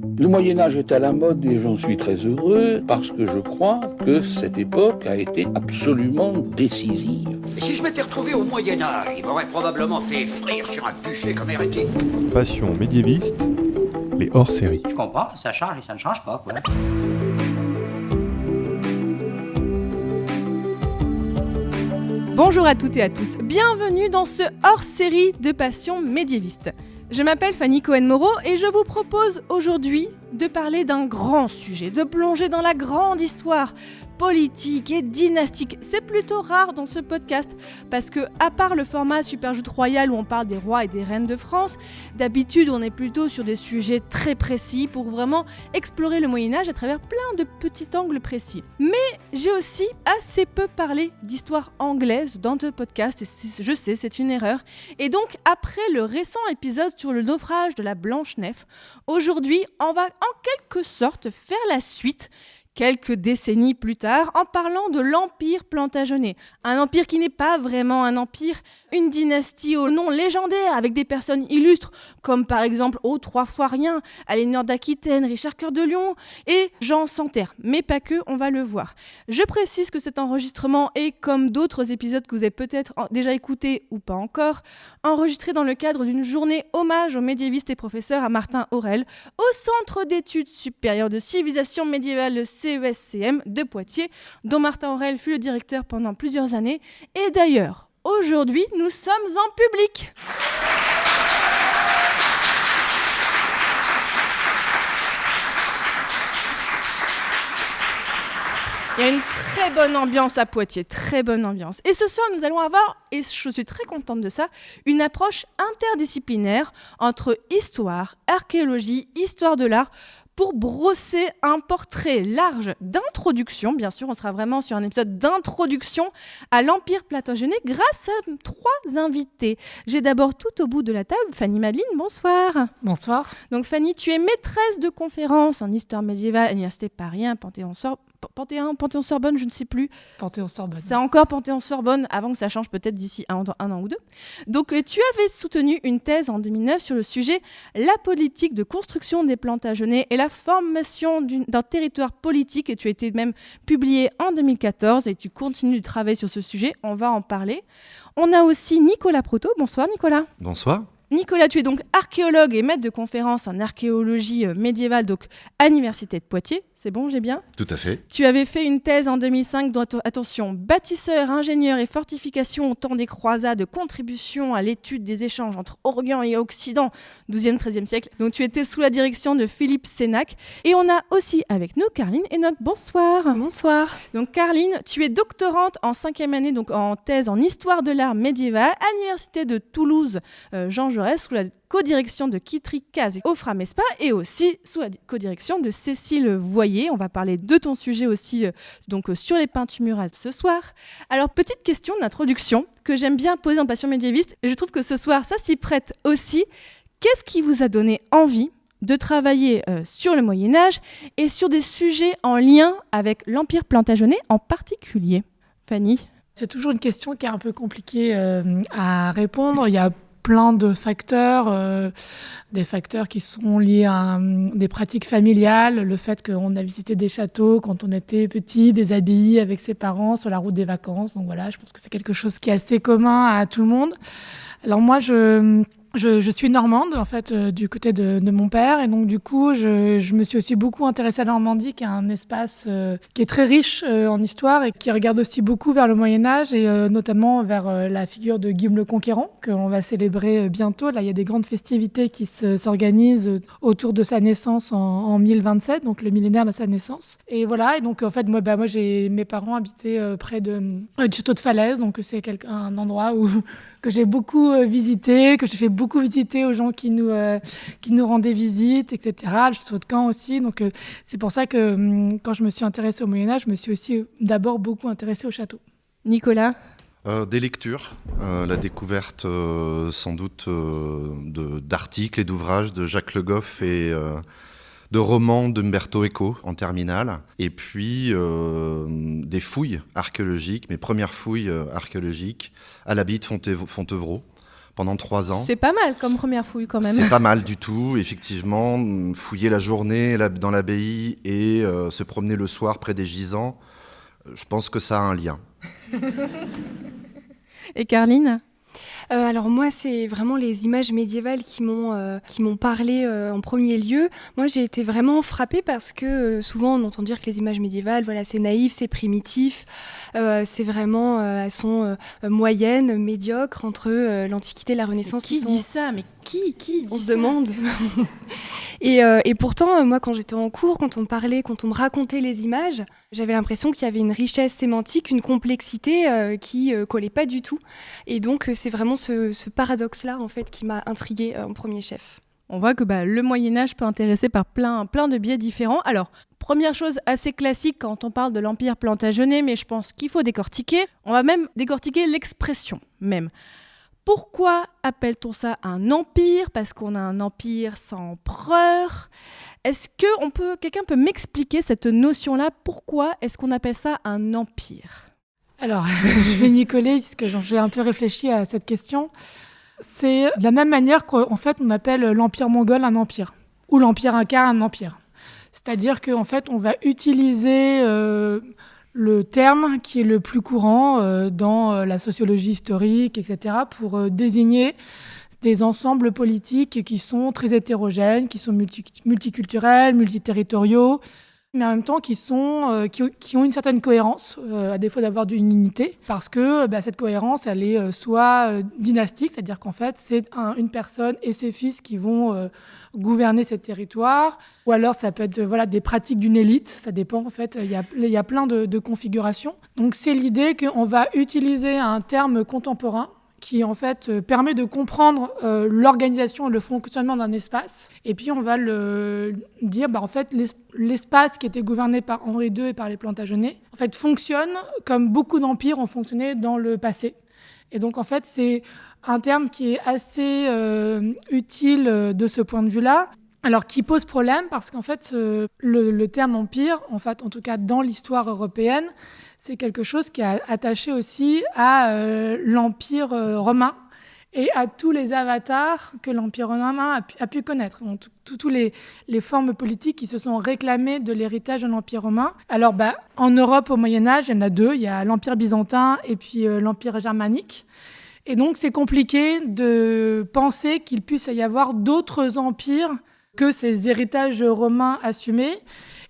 Le Moyen-Âge est à la mode et j'en suis très heureux parce que je crois que cette époque a été absolument décisive. Et si je m'étais retrouvé au Moyen-Âge, il m'aurait probablement fait frire sur un bûcher comme hérétique. Passion médiéviste, les hors-séries. Je comprends, ça change et ça ne change pas, quoi. Bonjour à toutes et à tous, bienvenue dans ce hors-série de Passion médiéviste. Je m'appelle Fanny Cohen-Moreau et je vous propose aujourd'hui de parler d'un grand sujet, de plonger dans la grande histoire politique et dynastique. C'est plutôt rare dans ce podcast parce que, à part le format Super Joute Royal où on parle des rois et des reines de France, d'habitude on est plutôt sur des sujets très précis pour vraiment explorer le Moyen-Âge à travers plein de petits angles précis. Mais j'ai aussi assez peu parlé d'histoire anglaise dans ce podcast, et je sais, c'est une erreur. Et donc, après le récent épisode sur le naufrage de la Blanche-Nef, aujourd'hui, on va en quelque sorte faire la suite quelques décennies plus tard, en parlant de l'Empire Plantagenet. Un empire qui n'est pas vraiment un empire, une dynastie au nom légendaire, avec des personnes illustres, comme par exemple Trois fois rien, Aliénor d'Aquitaine, Richard Cœur de Lion et Jean Santerre. Mais pas que, on va le voir. Je précise que cet enregistrement est, comme d'autres épisodes que vous avez peut-être déjà écoutés ou pas encore, enregistré dans le cadre d'une journée hommage aux médiévistes et professeurs à Martin Aurel, au Centre d'études supérieures de civilisation médiévale, le CESCM de Poitiers, dont Martin Aurel fut le directeur pendant plusieurs années. Et d'ailleurs, aujourd'hui, nous sommes en public. Il y a une très bonne ambiance à Poitiers, très bonne ambiance. Et ce soir, nous allons avoir, et je suis très contente de ça, une approche interdisciplinaire entre histoire, archéologie, histoire de l'art, pour brosser un portrait large d'introduction. Bien sûr, on sera vraiment sur un épisode d'introduction à l'Empire Plantagenet grâce à trois invités. J'ai d'abord tout au bout de la table Fanny Madeline, bonsoir. Bonsoir. Donc Fanny, tu es maîtresse de conférences en histoire médiévale à l'Université Paris 1, Panthéon-Sorbonne, je ne sais plus. Panthéon-Sorbonne. C'est encore Panthéon-Sorbonne, avant que ça change peut-être d'ici un an ou deux. Donc tu avais soutenu une thèse en 2009 sur le sujet « La politique de construction des Plantagenets et la formation d'un territoire politique » et tu as été même publié en 2014 et tu continues de travailler sur ce sujet, on va en parler. On a aussi Nicolas Proto. Bonsoir Nicolas. Bonsoir. Nicolas, tu es donc archéologue et maître de conférences en archéologie médiévale donc à l'Université de Poitiers. C'est bon, j'ai bien ? Tout à fait. Tu avais fait une thèse en 2005 dont, attention, bâtisseur, ingénieur et fortification au temps des croisades, contribution à l'étude des échanges entre Orient et Occident, 12e, 13e siècle. Donc tu étais sous la direction de Philippe Sénac. Et on a aussi avec nous Caroline Enoch. Bonsoir. Bonsoir. Donc Caroline, tu es doctorante en 5e année, donc en thèse en histoire de l'art médiéval à l'Université de Toulouse, Jean Jaurès, sous la co-direction de Kitri Caz et Ofra Mespa et aussi sous la co-direction de Cécile Voyer. On va parler de ton sujet aussi sur les peintures murales ce soir. Alors, petite question d'introduction que j'aime bien poser en Passion médiéviste et je trouve que ce soir, ça s'y prête aussi. Qu'est-ce qui vous a donné envie de travailler sur le Moyen-Âge et sur des sujets en lien avec l'Empire Plantagenet en particulier ? Fanny ? C'est toujours une question qui est un peu compliquée à répondre. Il y a plein de facteurs, des facteurs qui sont liés à des pratiques familiales, le fait qu'on a visité des châteaux quand on était petit, des abbayes avec ses parents sur la route des vacances. Donc voilà, je pense que c'est quelque chose qui est assez commun à tout le monde. Alors moi, je suis normande, en fait, du côté de mon père. Et donc, du coup, je me suis aussi beaucoup intéressée à la Normandie, qui est un espace qui est très riche en histoire et qui regarde aussi beaucoup vers le Moyen-Âge et notamment vers la figure de Guillaume le Conquérant, qu'on va célébrer bientôt. Là, il y a des grandes festivités qui s'organisent autour de sa naissance en 1027, donc le millénaire de sa naissance. Et voilà, et donc, en fait, moi mes parents habitaient près du château de Falaise, donc c'est un endroit que j'ai beaucoup visité, que j'ai fait beaucoup visiter aux gens qui nous rendaient visite, etc. Le château de Caen aussi. Donc, c'est pour ça que quand je me suis intéressée au Moyen-Âge, je me suis aussi d'abord beaucoup intéressée au château. Nicolas ? Des lectures, la découverte sans doute d'articles et d'ouvrages de Jacques Le Goff et de romans d'Umberto Eco en terminale. Et puis des fouilles archéologiques, mes premières fouilles archéologiques à l'abbaye de Fontevraud, pendant 3 ans. C'est pas mal comme première fouille quand même. C'est pas mal du tout, effectivement. Fouiller la journée dans l'abbaye et se promener le soir près des gisants, je pense que ça a un lien. Et Carline ? Alors moi, c'est vraiment les images médiévales qui m'ont parlé en premier lieu. Moi, j'ai été vraiment frappée parce que souvent on entend dire que les images médiévales, voilà, c'est naïf, c'est primitif, c'est vraiment, elles sont moyennes, médiocres entre l'Antiquité et la Renaissance. Qui dit ça ? Mais qui dit on ça ? se demande. Et pourtant, moi, quand j'étais en cours, quand on me racontait les images, j'avais l'impression qu'il y avait une richesse sémantique, une complexité qui collait pas du tout. Et donc, c'est vraiment ce paradoxe-là, en fait, qui m'a intriguée en premier chef. On voit que le Moyen-Âge peut intéresser par plein de biais différents. Alors, première chose assez classique quand on parle de l'Empire plantagenet, mais je pense qu'il faut décortiquer. On va même décortiquer l'expression même. Pourquoi appelle-t-on ça un empire ? Parce qu'on a un empire sans empereur. Est-ce que quelqu'un peut m'expliquer cette notion-là ? Pourquoi est-ce qu'on appelle ça un empire ? Alors, je vais m'y coller puisque j'ai un peu réfléchi à cette question. C'est de la même manière qu'en fait, on appelle l'empire mongol un empire ou l'empire inca un empire. C'est-à-dire qu'en fait, on va utiliser le terme qui est le plus courant dans la sociologie historique, etc., pour désigner des ensembles politiques qui sont très hétérogènes, qui sont multiculturels, multiterritoriaux, mais en même temps qui ont une certaine cohérence, à défaut d'avoir une unité, parce que cette cohérence, elle est soit dynastique, c'est-à-dire qu'en fait, c'est une personne et ses fils qui vont gouverner ces territoires, ou alors ça peut être des pratiques d'une élite, ça dépend en fait, il y a plein de configurations. Donc c'est l'idée qu'on va utiliser un terme contemporain qui en fait permet de comprendre l'organisation et le fonctionnement d'un espace. Et puis on va le dire, en fait, l'espace qui était gouverné par Henri II et par les Plantagenets, en fait, fonctionne comme beaucoup d'empires ont fonctionné dans le passé. Et donc en fait, c'est un terme qui est assez utile de ce point de vue-là. Alors, qui pose problème parce qu'en fait, le terme empire, en tout cas dans l'histoire européenne, c'est quelque chose qui est attaché aussi à l'Empire romain et à tous les avatars que l'Empire romain a pu connaître. Donc, toutes les formes politiques qui se sont réclamées de l'héritage de l'Empire romain. Alors, en Europe, au Moyen-Âge, il y en a 2. Il y a l'Empire byzantin et puis l'Empire germanique. Et donc, c'est compliqué de penser qu'il puisse y avoir d'autres empires que ces héritages romains assumés.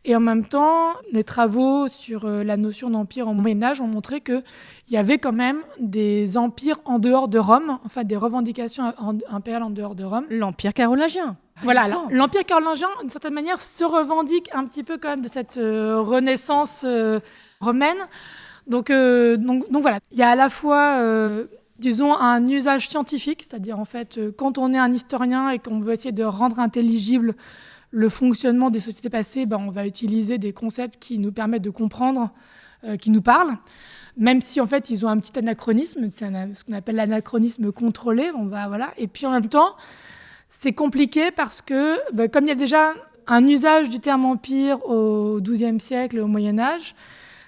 Et en même temps, les travaux sur la notion d'empire au Moyen-Âge ont montré qu'il y avait quand même des empires en dehors de Rome, des revendications impériales en dehors de Rome. L'empire carolingien. Voilà, l'empire carolingien, d'une certaine manière, se revendique un petit peu quand même de cette renaissance romaine. Donc voilà, il y a à la fois disons, un usage scientifique, c'est-à-dire en fait, quand on est un historien et qu'on veut essayer de rendre intelligible le fonctionnement des sociétés passées, on va utiliser des concepts qui nous permettent de comprendre, qui nous parlent, même si en fait ils ont un petit anachronisme, c'est ce qu'on appelle l'anachronisme contrôlé. Et puis en même temps, c'est compliqué parce que, comme il y a déjà un usage du terme empire au XIIe siècle, au Moyen-Âge,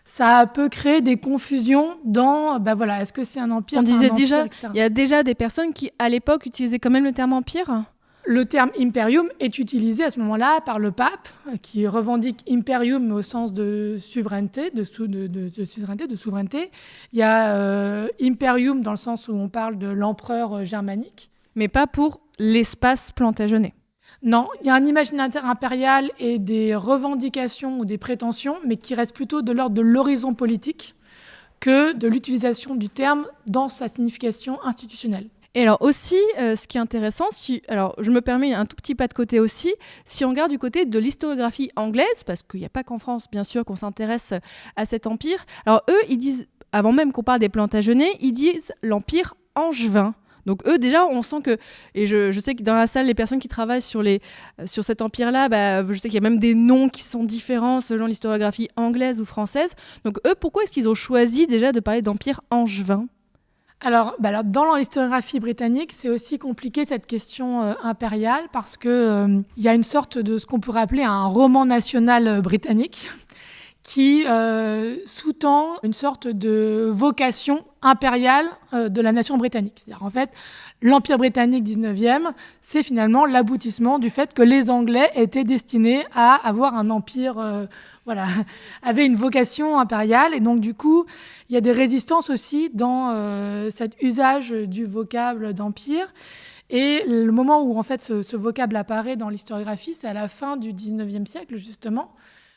ça peut créer des confusions dans, est-ce que c'est un empire ? On disait empire, déjà, etc. il y a déjà des personnes qui, à l'époque, utilisaient quand même le terme empire ? Le terme imperium est utilisé à ce moment-là par le pape, qui revendique imperium au sens de souveraineté, de souveraineté. Il y a imperium dans le sens où on parle de l'empereur germanique. Mais pas pour l'espace plantagenet. Non, il y a un imaginaire impérial et des revendications ou des prétentions, mais qui restent plutôt de l'ordre de l'horizon politique que de l'utilisation du terme dans sa signification institutionnelle. Et alors aussi, ce qui est intéressant, alors je me permets un tout petit pas de côté aussi, si on regarde du côté de l'historiographie anglaise, parce qu'il n'y a pas qu'en France, bien sûr, qu'on s'intéresse à cet empire, alors eux, ils disent, avant même qu'on parle des Plantagenets, ils disent l'empire angevin. Donc eux, déjà, on sent que, et je sais que dans la salle, les personnes qui travaillent sur cet empire-là, je sais qu'il y a même des noms qui sont différents selon l'historiographie anglaise ou française. Donc eux, pourquoi est-ce qu'ils ont choisi déjà de parler d'empire angevin ? Alors, dans l'historiographie britannique, c'est aussi compliqué cette question impériale parce qu'il y a une sorte de ce qu'on pourrait appeler un roman national britannique qui sous-tend une sorte de vocation impériale de la nation britannique. C'est-à-dire, en fait, l'Empire britannique 19e, c'est finalement l'aboutissement du fait que les Anglais étaient destinés à avoir un empire, avaient une vocation impériale. Et donc, du coup, il y a des résistances aussi dans cet usage du vocable d'empire. Et le moment où, en fait, ce vocable apparaît dans l'historiographie, c'est à la fin du 19e siècle, justement,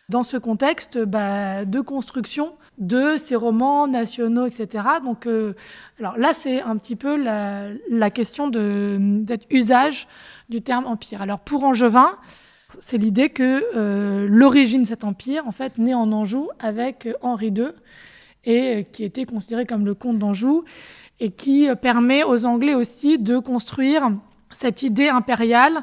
dans ce contexte de construction de ces romans nationaux, etc. Donc, alors là, c'est un petit peu la question de cet usage du terme empire. Alors, pour Angevin, c'est l'idée que l'origine de cet empire, en fait, naît en Anjou avec Henri II, et qui était considéré comme le comte d'Anjou, et qui permet aux Anglais aussi de construire cette idée impériale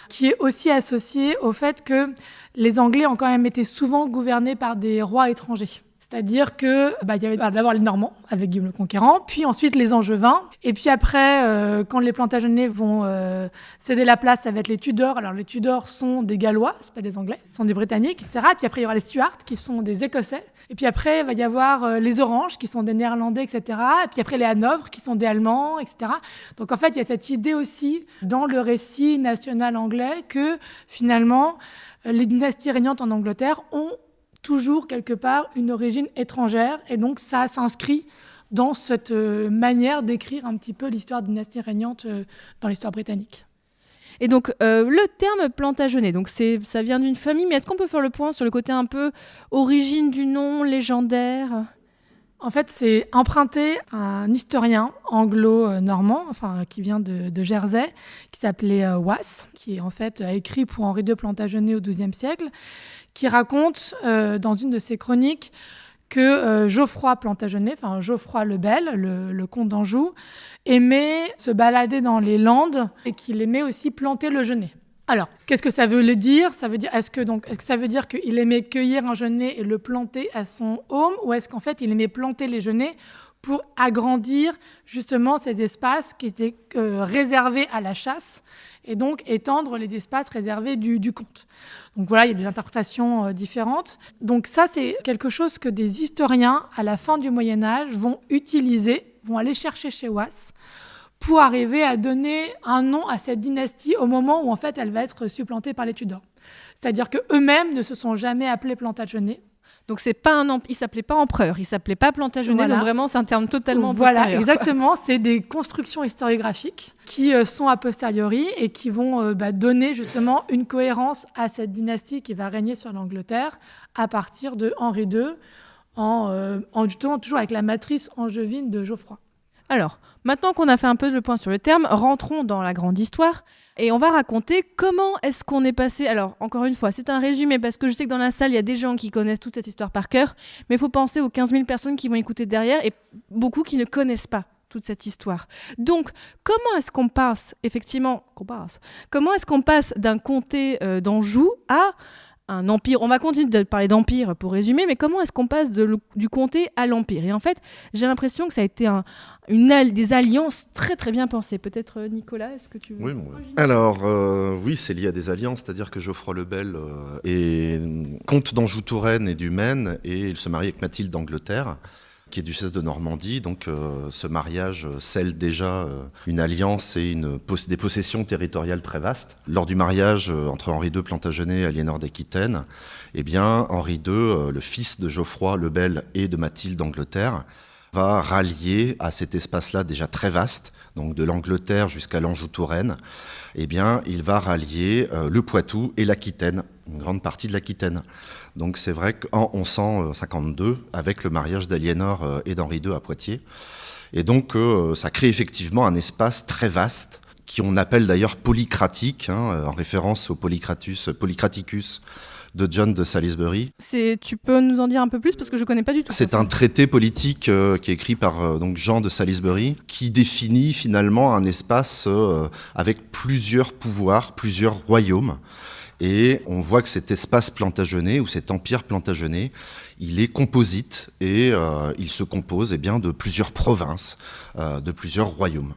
qui est aussi associée au fait que les Anglais ont quand même été souvent gouvernés par des rois étrangers. C'est-à-dire que y avait d'abord les Normands avec Guillaume le Conquérant, puis ensuite les Angevins, et puis après, quand les Plantagenets vont céder la place, ça va être les Tudors. Alors les Tudors sont des Gallois, c'est pas des Anglais, sont des Britanniques, etc. Et puis après il y aura les Stuarts qui sont des Écossais, et puis après il va y avoir les Oranges qui sont des Néerlandais, etc. Et puis après les Hanovres qui sont des Allemands, etc. Donc en fait il y a cette idée aussi dans le récit national anglais que finalement les dynasties régnantes en Angleterre ont toujours quelque part une origine étrangère, et donc ça s'inscrit dans cette manière d'écrire un petit peu l'histoire dynastie régnante dans l'histoire britannique. Et donc le terme Plantagenet, donc ça vient d'une famille, mais est-ce qu'on peut faire le point sur le côté un peu origine du nom, légendaire ? En fait, c'est emprunté à un historien anglo-normand, qui vient de Jersey, qui s'appelait Wass, qui en fait a écrit pour Henri II Plantagenet au XIIe siècle, qui raconte dans une de ses chroniques que Geoffroy Plantagenet, Geoffroy le Bel, le comte d'Anjou, aimait se balader dans les Landes et qu'il aimait aussi planter le genêt. Alors, qu'est-ce que ça veut dire ? Est-ce que ça veut dire qu'il aimait cueillir un genêt et le planter à son home, ou est-ce qu'en fait il aimait planter les genêts pour agrandir justement ces espaces qui étaient réservés à la chasse, et donc étendre les espaces réservés du comte. Donc voilà, il y a des interprétations différentes. Donc ça, c'est quelque chose que des historiens, à la fin du Moyen-Âge, vont utiliser, vont aller chercher chez Wass, pour arriver à donner un nom à cette dynastie au moment où, en fait, elle va être supplantée par les Tudors. C'est-à-dire qu'eux-mêmes ne se sont jamais appelés Plantagenets. Donc c'est pas il s'appelait pas empereur, il s'appelait pas Plantagenet, voilà. Donc vraiment c'est un terme totalement postérieur. Voilà, exactement, c'est des constructions historiographiques qui sont a posteriori et qui vont donner justement une cohérence à cette dynastie qui va régner sur l'Angleterre à partir de Henri II, en justement toujours avec la matrice angevine de Geoffroy. Alors, maintenant qu'on a fait un peu le point sur le terme, rentrons dans la grande histoire et on va raconter comment est-ce qu'on est passé... Alors, encore une fois, c'est un résumé parce que je sais que dans la salle, il y a des gens qui connaissent toute cette histoire par cœur, mais il faut penser aux 15 000 personnes qui vont écouter derrière et beaucoup qui ne connaissent pas toute cette histoire. Donc, comment est-ce qu'on passe, comment est-ce qu'on passe d'un comté d'Anjou à un empire? On va continuer de parler d'empire pour résumer, mais comment est-ce qu'on passe du comté à l'empire? Et en fait, j'ai l'impression que ça a été des alliances très très bien pensées. Peut-être Nicolas, est-ce que tu veux... Oui, alors, oui, c'est lié à des alliances, c'est-à-dire que Geoffroy le Bel est comte d'Anjou-Touraine et du Maine, et il se marie avec Mathilde d'Angleterre, qui est duchesse de Normandie. Donc ce mariage scelle déjà une alliance et des possessions territoriales très vastes. Lors du mariage entre Henri II Plantagenet et Aliénor d'Aquitaine, Henri II, le fils de Geoffroy le Bel et de Mathilde d'Angleterre, va rallier à cet espace-là déjà très vaste, donc de l'Angleterre jusqu'à l'Anjou-Touraine, il va rallier le Poitou et l'Aquitaine, une grande partie de l'Aquitaine. Donc c'est vrai qu'en 1152, avec le mariage d'Aliénor et d'Henri II à Poitiers, et donc ça crée effectivement un espace très vaste, qu'on appelle d'ailleurs polycratique, en référence au Polycraticus de John de Salisbury. Tu peux nous en dire un peu plus parce que je ne connais pas du tout. C'est un traité politique qui est écrit par Jean de Salisbury qui définit finalement un espace avec plusieurs pouvoirs, plusieurs royaumes. Et on voit que cet espace plantagenet ou cet empire plantagenet, il est composite et il se compose de plusieurs provinces, de plusieurs royaumes.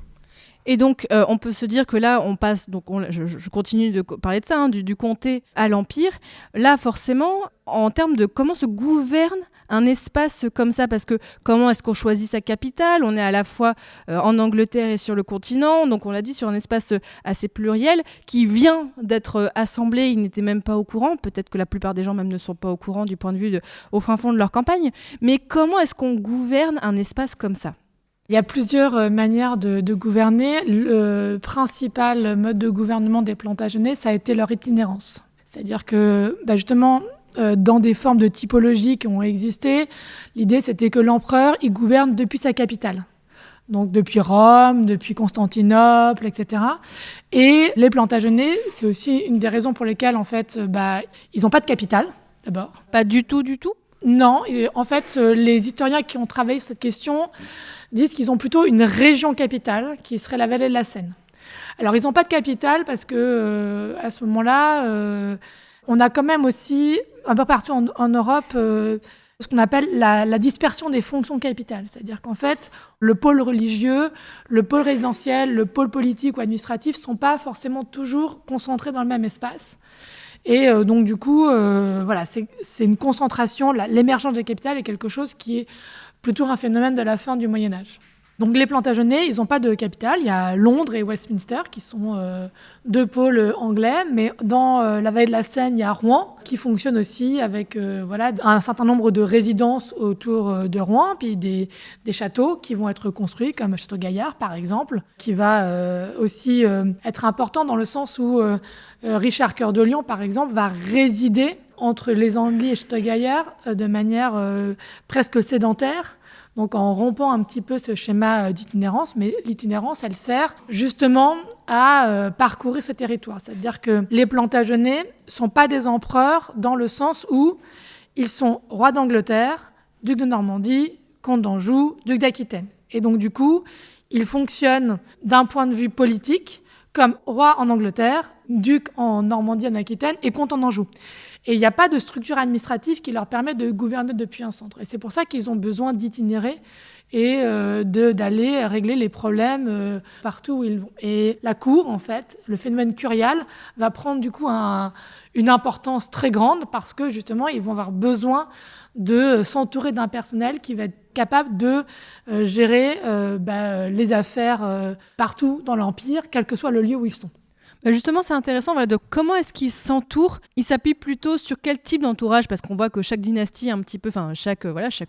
Et donc, on peut se dire que là, on passe, donc je continue de parler de ça, hein, du comté à l'empire. Là, forcément, en termes de comment se gouverne un espace comme ça, parce que comment est-ce qu'on choisit sa capitale ? On est à la fois en Angleterre et sur le continent, donc on l'a dit, sur un espace assez pluriel, qui vient d'être assemblé, ils n'étaient même pas au courant, peut-être que la plupart des gens même ne sont pas au courant du point de vue au fin fond de leur campagne, mais comment est-ce qu'on gouverne un espace comme ça ? Il y a plusieurs manières de gouverner. Le principal mode de gouvernement des Plantagenets, ça a été leur itinérance. C'est-à-dire que, justement, dans des formes de typologie qui ont existé, l'idée c'était que l'empereur, il gouverne depuis sa capitale. Donc depuis Rome, depuis Constantinople, etc. Et les Plantagenets, c'est aussi une des raisons pour lesquelles, en fait, ils n'ont pas de capitale, d'abord. Pas du tout ? Non. Et en fait, les historiens qui ont travaillé sur cette question disent qu'ils ont plutôt une région capitale, qui serait la vallée de la Seine. Alors, ils n'ont pas de capitale parce que à ce moment-là, on a quand même aussi, un peu partout en Europe, ce qu'on appelle la dispersion des fonctions capitales. C'est-à-dire qu'en fait, le pôle religieux, le pôle résidentiel, le pôle politique ou administratif ne sont pas forcément toujours concentrés dans le même espace. Et donc, du coup, c'est une concentration. L'émergence des capitales est quelque chose qui est plutôt un phénomène de la fin du Moyen-Âge. Donc les Plantagenets, ils n'ont pas de capitale. Il y a Londres et Westminster qui sont deux pôles anglais, mais dans la vallée de la Seine, il y a Rouen qui fonctionne aussi avec un certain nombre de résidences autour de Rouen, puis des châteaux qui vont être construits, comme le château Gaillard par exemple, qui va aussi être important dans le sens où Richard Cœur de Lion, par exemple, va résider entre les Anglais et Château Gaillard de manière presque sédentaire, donc en rompant un petit peu ce schéma d'itinérance. Mais l'itinérance, elle sert justement à parcourir ces territoires. C'est-à-dire que les Plantagenets ne sont pas des empereurs dans le sens où ils sont rois d'Angleterre, ducs de Normandie, comtes d'Anjou, ducs d'Aquitaine. Et donc du coup, ils fonctionnent d'un point de vue politique comme roi en Angleterre, duc en Normandie, en Aquitaine et comte en Anjou. Et il n'y a pas de structure administrative qui leur permet de gouverner depuis un centre. Et c'est pour ça qu'ils ont besoin d'itinérer et d'aller régler les problèmes partout où ils vont. Et la cour, en fait, le phénomène curial, va prendre du coup une importance très grande parce que justement, ils vont avoir besoin de s'entourer d'un personnel qui va être capable de gérer les affaires partout dans l'Empire, quel que soit le lieu où ils sont. Justement, c'est intéressant, de comment est-ce qu'ils s'entourent. Ils s'appuient plutôt sur quel type d'entourage ? Parce qu'on voit que chaque dynastie, un petit peu, chaque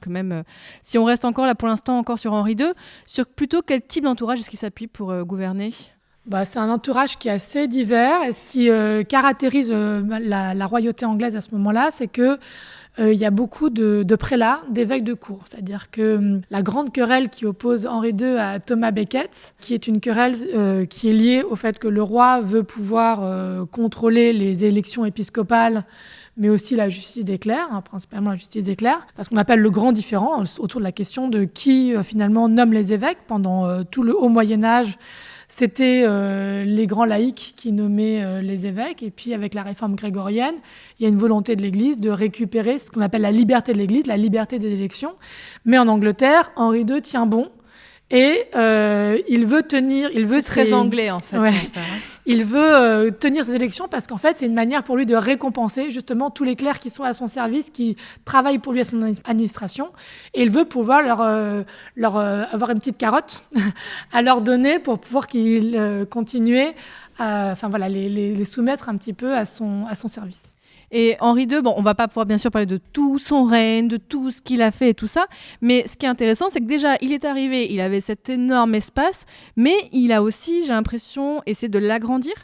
même... si on reste encore là pour l'instant encore sur Henri II, sur plutôt quel type d'entourage est-ce qu'ils s'appuient pour gouverner ? C'est un entourage qui est assez divers. Et ce qui caractérise la royauté anglaise à ce moment-là, c'est que il y a beaucoup de prélats, d'évêques de cour. C'est-à-dire que la grande querelle qui oppose Henri II à Thomas Becket, qui est une querelle qui est liée au fait que le roi veut pouvoir contrôler les élections épiscopales, mais aussi la justice des clercs, principalement la justice des clercs, parce qu'on appelle le grand différend autour de la question de qui finalement nomme les évêques. Pendant tout le haut Moyen-Âge, c'était les grands laïcs qui nommaient les évêques. Et puis, avec la réforme grégorienne, il y a une volonté de l'Église de récupérer ce qu'on appelle la liberté de l'Église, la liberté des élections. Mais en Angleterre, Henri II tient bon. Et il veut tenir... C'est très anglais, en fait. Ouais. Ça, hein. Il veut tenir ces élections parce qu'en fait, c'est une manière pour lui de récompenser justement tous les clercs qui sont à son service, qui travaillent pour lui à son administration. Et il veut pouvoir leur avoir une petite carotte à leur donner pour pouvoir qu'ils continuent à les soumettre un petit peu à son service. Et Henri II, on va pas pouvoir bien sûr parler de tout son règne, de tout ce qu'il a fait et tout ça, mais ce qui est intéressant, c'est que déjà, il est arrivé, il avait cet énorme espace, mais il a aussi, j'ai l'impression, essayé de l'agrandir.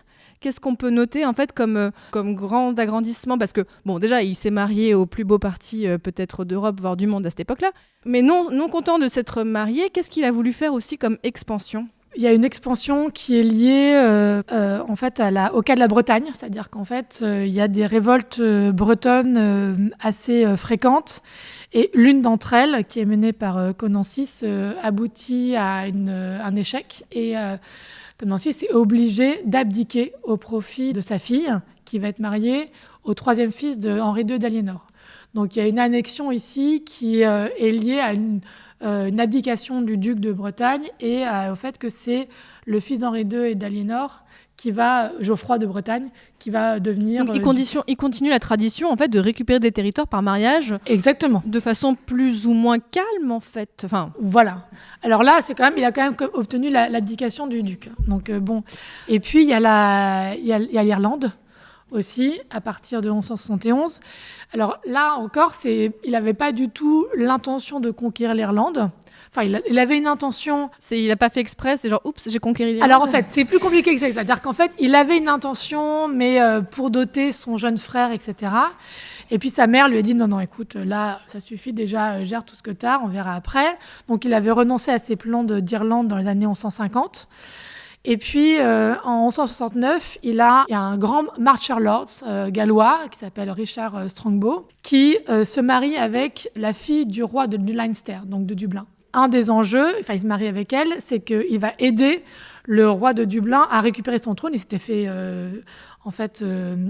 Qu'est-ce qu'on peut noter en fait comme grand agrandissement ? Parce que, déjà, il s'est marié au plus beau parti peut-être d'Europe, voire du monde à cette époque-là, mais non content de s'être marié, qu'est-ce qu'il a voulu faire aussi comme expansion ? Il y a une expansion qui est liée en fait au cas de la Bretagne, c'est-à-dire qu'en fait il y a des révoltes bretonnes assez fréquentes et l'une d'entre elles, qui est menée par Conensis, aboutit à un échec et Conensis est obligé d'abdiquer au profit de sa fille qui va être mariée au troisième fils de Henri II d'Aliénor. Donc il y a une annexion ici qui est liée à une une abdication du duc de Bretagne et au fait que c'est le fils d'Henri II et d'Aliénor Geoffroy de Bretagne, qui va devenir... Donc, il continue la tradition en fait, de récupérer des territoires par mariage. Exactement. De façon plus ou moins calme, en fait. Enfin... Voilà. Alors là, il a quand même obtenu l'abdication du duc. Donc, bon. Et puis, il y a l'Irlande aussi, à partir de 1171. Alors là encore, il n'avait pas du tout l'intention de conquérir l'Irlande. Enfin, il avait une intention... Il n'a pas fait exprès, c'est genre, oups, j'ai conquéri l'Irlande. Alors en fait, c'est plus compliqué que ça. C'est-à-dire qu'en fait, il avait une intention, mais pour doter son jeune frère, etc. Et puis sa mère lui a dit, non, écoute, là, ça suffit déjà, gère tout ce que tu as, on verra après. Donc il avait renoncé à ses plans d'Irlande dans les années 1150. Et puis, en 1169, il y a un grand Marcher Lord gallois qui s'appelle Richard Strongbow, qui se marie avec la fille du roi de Leinster, donc de Dublin. Un des enjeux, il se marie avec elle, c'est qu'il va aider le roi de Dublin à récupérer son trône. Il s'était fait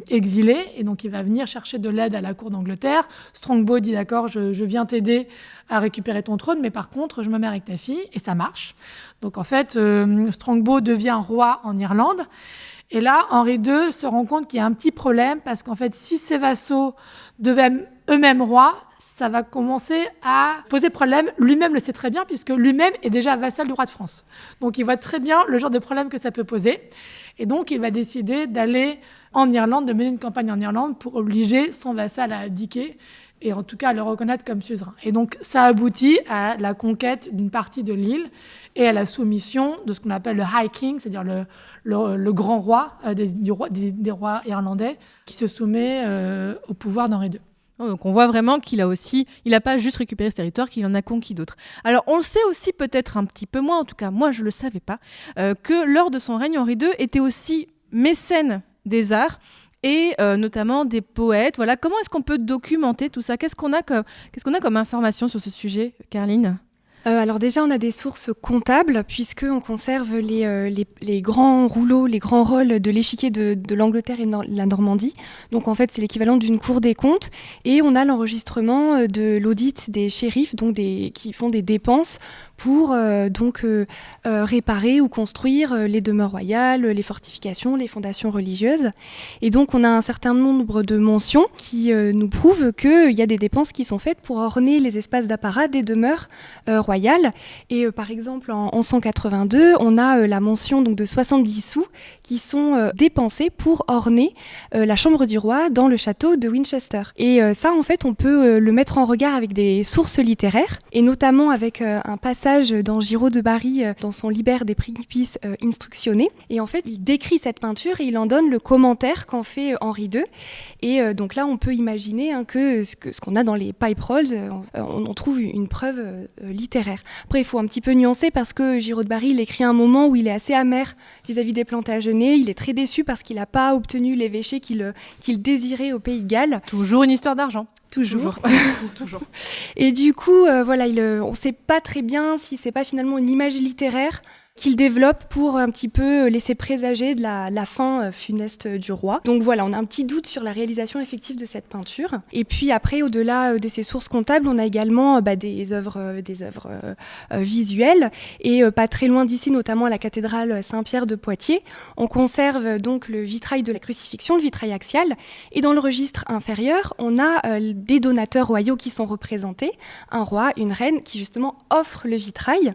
exilé, et donc il va venir chercher de l'aide à la cour d'Angleterre. Strongbow dit d'accord, je viens t'aider à récupérer ton trône, mais par contre, je me marie avec ta fille, et ça marche. Donc en fait, Strongbow devient roi en Irlande. Et là, Henri II se rend compte qu'il y a un petit problème, parce qu'en fait, si ses vassaux deviennent eux-mêmes rois, ça va commencer à poser problème. Lui-même le sait très bien, puisque lui-même est déjà vassal du roi de France. Donc il voit très bien le genre de problème que ça peut poser. Et donc il va décider d'aller en Irlande, de mener une campagne en Irlande pour obliger son vassal à abdiquer, et en tout cas à le reconnaître comme suzerain. Et donc ça aboutit à la conquête d'une partie de l'île et à la soumission de ce qu'on appelle le High King, c'est-à-dire le grand roi, des rois irlandais, qui se soumet au pouvoir d'Henri II. Donc on voit vraiment qu'il n'a pas juste récupéré ce territoire, qu'il en a conquis d'autres. Alors on le sait aussi peut-être un petit peu moins, en tout cas moi je ne le savais pas, que lors de son règne, Henri II était aussi mécène des arts et notamment des poètes. Voilà. Comment est-ce qu'on peut documenter tout ça ? Qu'est-ce qu'on a comme information sur ce sujet, Carline ? Alors déjà, on a des sources comptables, puisqu'on conserve les grands rouleaux, les grands rôles de l'échiquier de l'Angleterre et de la Normandie. Donc en fait, c'est l'équivalent d'une cour des comptes. Et on a l'enregistrement de l'audit des shérifs, donc qui font des dépenses pour réparer ou construire les demeures royales, les fortifications, les fondations religieuses. Et donc on a un certain nombre de mentions qui nous prouvent qu'il y a des dépenses qui sont faites pour orner les espaces d'apparat des demeures royales. Et par exemple, en 1182, on a la mention donc, de 70 sous qui sont dépensés pour orner la chambre du roi dans le château de Winchester. Et ça, en fait, on peut le mettre en regard avec des sources littéraires, et notamment avec un passage dans Giraud de Bari dans son Liber des Principis Instructionnés. Et en fait, il décrit cette peinture et il en donne le commentaire qu'en fait Henri II. Et donc là, on peut imaginer que ce qu'on a dans les pipe rolls, on trouve une preuve littéraire. Après, il faut un petit peu nuancer parce que Giraud de Bari, il écrit à un moment où il est assez amer vis-à-vis des Plantagenets. Il est très déçu parce qu'il n'a pas obtenu l'évêché qu'il désirait au Pays de Galles. Toujours une histoire d'argent. Toujours. Et du coup, on ne sait pas très bien si c'est pas finalement une image littéraire qu'il développe pour un petit peu laisser présager de la fin funeste du roi. Donc voilà, on a un petit doute sur la réalisation effective de cette peinture. Et puis après, au-delà de ces sources comptables, on a également des œuvres visuelles. Et pas très loin d'ici, notamment à la cathédrale Saint-Pierre de Poitiers, on conserve donc le vitrail de la crucifixion, le vitrail axial. Et dans le registre inférieur, on a des donateurs royaux qui sont représentés, un roi, une reine, qui justement offrent le vitrail.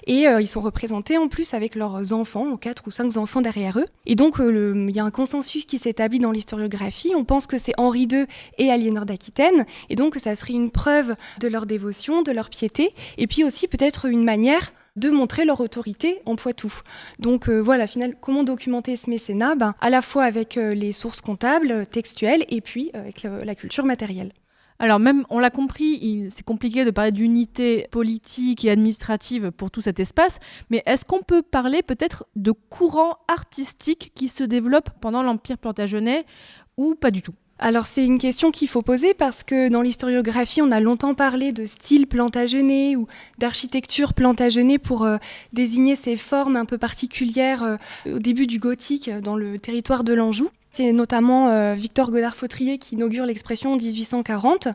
Et ils sont représentés en plus avec leurs enfants, 4 ou 5 enfants derrière eux. Et donc, il y a un consensus qui s'établit dans l'historiographie. On pense que c'est Henri II et Aliénor d'Aquitaine, et donc ça serait une preuve de leur dévotion, de leur piété, et puis aussi peut-être une manière de montrer leur autorité en Poitou. Donc finalement, comment documenter ce mécénat ? À la fois avec les sources comptables, textuelles, et puis avec la culture matérielle. Alors même, on l'a compris, c'est compliqué de parler d'unité politique et administrative pour tout cet espace, mais est-ce qu'on peut parler peut-être de courants artistiques qui se développent pendant l'Empire plantagenet ou pas du tout ? Alors c'est une question qu'il faut poser parce que dans l'historiographie, on a longtemps parlé de style plantagenet ou d'architecture plantagenet pour désigner ces formes un peu particulières au début du gothique dans le territoire de l'Anjou. C'est notamment Victor Godard-Fautrier qui inaugure l'expression en 1840.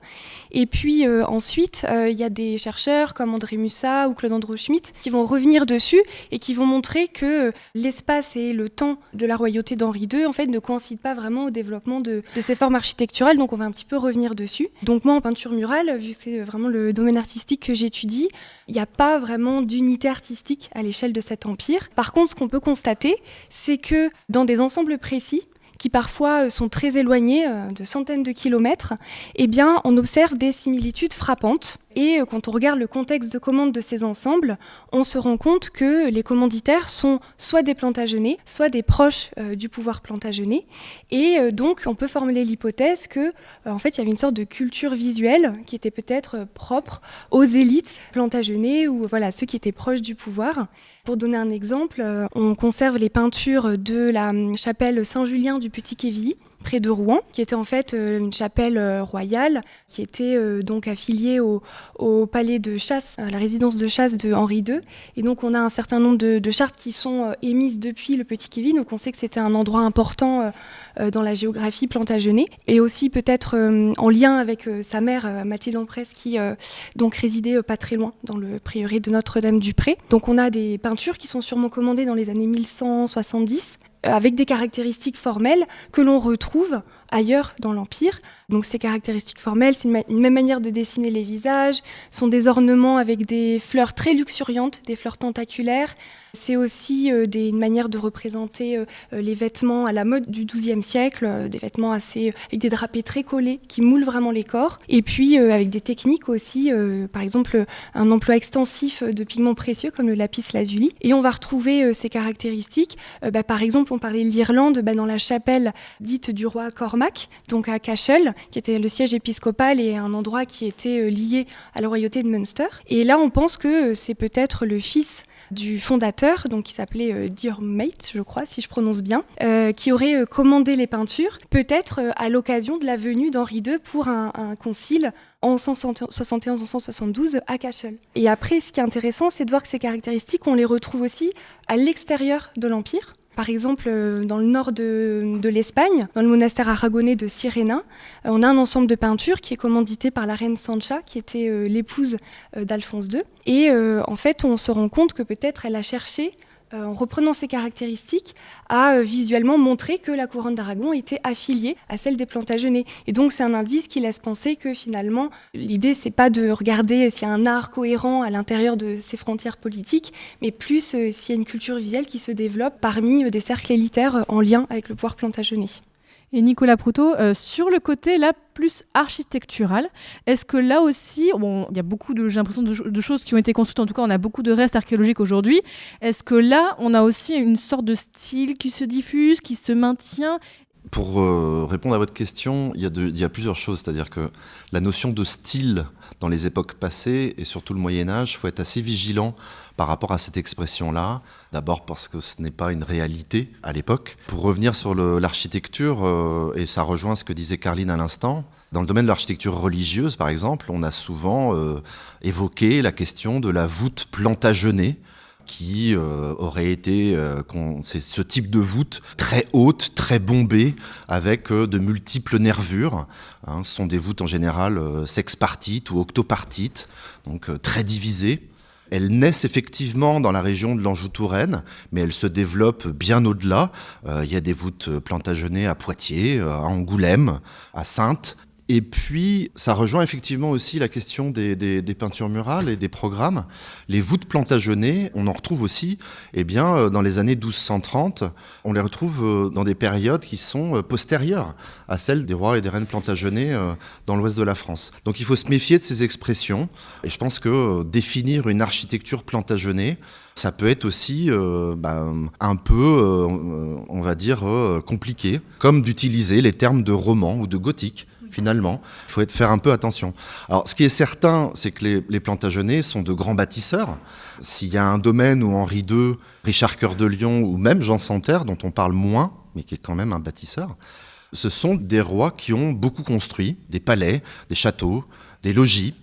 Et puis ensuite, il y a des chercheurs comme André Musat ou Claude Andro-Schmitt qui vont revenir dessus et qui vont montrer que l'espace et le temps de la royauté d'Henri II en fait, ne coïncident pas vraiment au développement de ces formes architecturales. Donc on va un petit peu revenir dessus. Donc moi, en peinture murale, vu que c'est vraiment le domaine artistique que j'étudie, il n'y a pas vraiment d'unité artistique à l'échelle de cet empire. Par contre, ce qu'on peut constater, c'est que dans des ensembles précis, qui parfois sont très éloignés, de centaines de kilomètres, eh bien, on observe des similitudes frappantes. Et quand on regarde le contexte de commande de ces ensembles, on se rend compte que les commanditaires sont soit des Plantagenets, soit des proches du pouvoir Plantagenet. Et donc, on peut formuler l'hypothèse que, en fait, il y avait une sorte de culture visuelle qui était peut-être propre aux élites Plantagenet ou voilà, ceux qui étaient proches du pouvoir. Pour donner un exemple, on conserve les peintures de la chapelle Saint-Julien du Petit-Quevilly, près de Rouen, qui était en fait une chapelle royale, qui était donc affiliée au palais de chasse, à la résidence de chasse de Henri II. Et donc on a un certain nombre de chartes qui sont émises depuis le Petit-Quevilly, donc on sait que c'était un endroit important dans la géographie Plantagenet, et aussi peut-être en lien avec sa mère, Mathilde Empresse, qui donc résidait pas très loin, dans le prieuré de Notre-Dame-du-Pré. Donc on a des peintures qui sont sûrement commandées dans les années 1170, avec des caractéristiques formelles que l'on retrouve ailleurs dans l'Empire. Donc ces caractéristiques formelles, c'est une même manière de dessiner les visages, sont des ornements avec des fleurs très luxuriantes, des fleurs tentaculaires. C'est aussi une manière de représenter les vêtements à la mode du XIIe siècle, des vêtements avec des drapés très collés qui moulent vraiment les corps. Et puis avec des techniques aussi, par exemple un emploi extensif de pigments précieux comme le lapis lazuli. Et on va retrouver ces caractéristiques. Par exemple, on parlait de l'Irlande dans la chapelle dite du roi Cormac, donc à Cashel, qui était le siège épiscopal et un endroit qui était lié à la royauté de Munster. Et là, on pense que c'est peut-être le fils du fondateur, donc qui s'appelait Diarmait, je crois, si je prononce bien, qui aurait commandé les peintures, peut-être à l'occasion de la venue d'Henri II pour un concile en 1171-1172 à Cashel. Et après, ce qui est intéressant, c'est de voir que ces caractéristiques, on les retrouve aussi à l'extérieur de l'Empire. Par exemple, dans le nord de l'Espagne, dans le monastère aragonais de Sirena, on a un ensemble de peintures qui est commandité par la reine Sancha, qui était l'épouse d'Alphonse II. Et en fait, on se rend compte que peut-être elle a cherché, en reprenant ces caractéristiques, à visuellement montrer que la couronne d'Aragon était affiliée à celle des Plantagenets. Et donc c'est un indice qui laisse penser que finalement, l'idée c'est pas de regarder s'il y a un art cohérent à l'intérieur de ces frontières politiques, mais plus s'il y a une culture visuelle qui se développe parmi des cercles élitaires en lien avec le pouvoir Plantagenet. Et Nicolas Proutot, sur le côté là plus architectural, est-ce que là aussi, il y a beaucoup j'ai l'impression de choses qui ont été construites, en tout cas on a beaucoup de restes archéologiques aujourd'hui, est-ce que là on a aussi une sorte de style qui se diffuse, qui se maintient? Pour répondre à votre question, il y a plusieurs choses, c'est-à-dire que la notion de style dans les époques passées et surtout le Moyen-Âge, il faut être assez vigilant par rapport à cette expression-là. D'abord parce que ce n'est pas une réalité à l'époque. Pour revenir sur l'architecture, et ça rejoint ce que disait Carline à l'instant, dans le domaine de l'architecture religieuse, par exemple, on a souvent évoqué la question de la voûte Plantagenet, qui aurait été c'est ce type de voûte très haute, très bombée, avec de multiples nervures. Ce sont des voûtes en général sexpartites ou octopartites, donc très divisées. Elles naissent effectivement dans la région de l'Anjou-Touraine, mais elles se développent bien au-delà. Il y a des voûtes Plantagenet à Poitiers, à Angoulême, à Saintes. Et puis, ça rejoint effectivement aussi la question des peintures murales et des programmes. Les voûtes Plantagenet, on en retrouve aussi dans les années 1230. On les retrouve dans des périodes qui sont postérieures à celles des rois et des reines Plantagenet dans l'ouest de la France. Donc il faut se méfier de ces expressions. Et je pense que définir une architecture Plantagenet, ça peut être aussi un peu, on va dire, compliqué, comme d'utiliser les termes de roman ou de gothique. Finalement, il faut faire un peu attention. Alors, ce qui est certain, c'est que les Plantagenets sont de grands bâtisseurs. S'il y a un domaine où Henri II, Richard Cœur de Lion ou même Jean Santerre, dont on parle moins, mais qui est quand même un bâtisseur, ce sont des rois qui ont beaucoup construit, des palais, des châteaux, des logis.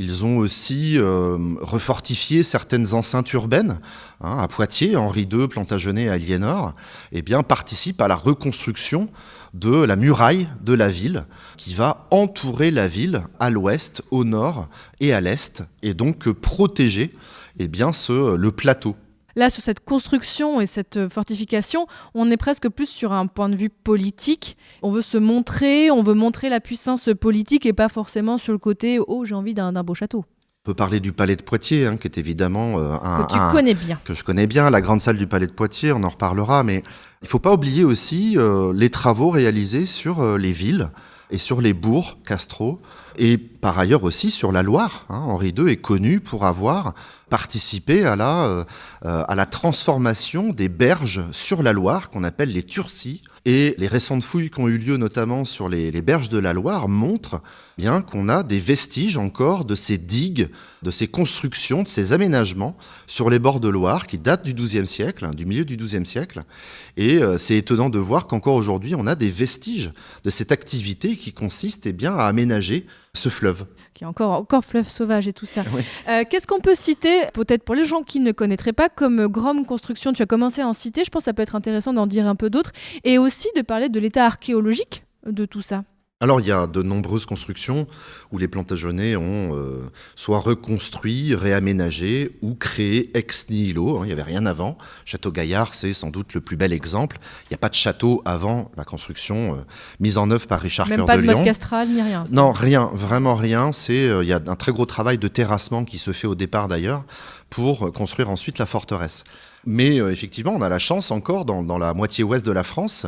Ils ont aussi refortifié certaines enceintes urbaines. À Poitiers, Henri II, Plantagenet et Aliénor, participent à la reconstruction de la muraille de la ville, qui va entourer la ville à l'ouest, au nord et à l'est, et donc protéger le plateau. Là, sur cette construction et cette fortification, on est presque plus sur un point de vue politique. On veut se montrer, on veut montrer la puissance politique et pas forcément sur le côté « oh, j'ai envie d'un beau château ». On peut parler du palais de Poitiers, qui est évidemment que je connais bien, la grande salle du palais de Poitiers, on en reparlera, mais il ne faut pas oublier aussi les travaux réalisés sur les villes et sur les bourgs castraux, et par ailleurs aussi sur la Loire. Henri II est connu pour avoir participé à la transformation des berges sur la Loire, qu'on appelle les Turcis. Et les récentes fouilles qui ont eu lieu notamment sur les berges de la Loire montrent bien qu'on a des vestiges encore de ces digues, de ces constructions, de ces aménagements sur les bords de Loire qui datent du XIIe siècle, du milieu du XIIe siècle. Et c'est étonnant de voir qu'encore aujourd'hui, on a des vestiges de cette activité qui consiste à aménager ce fleuve. Qui est encore fleuve sauvage et tout ça. Oui. Qu'est-ce qu'on peut citer, peut-être pour les gens qui ne connaîtraient pas, comme Grom Construction, tu as commencé à en citer, je pense que ça peut être intéressant d'en dire un peu d'autres, et aussi de parler de l'état archéologique de tout ça. Alors, il y a de nombreuses constructions où les Plantagenets ont soit reconstruit, réaménagé ou créé ex nihilo. Il n'y avait rien avant. Château Gaillard, c'est sans doute le plus bel exemple. Il n'y a pas de château avant la construction mise en œuvre par Richard Cœur de Lion. Même pas de mode castral, ni rien. Non, rien, vraiment rien. Il y a un très gros travail de terrassement qui se fait au départ d'ailleurs pour construire ensuite la forteresse. Mais effectivement, on a la chance encore dans la moitié ouest de la France,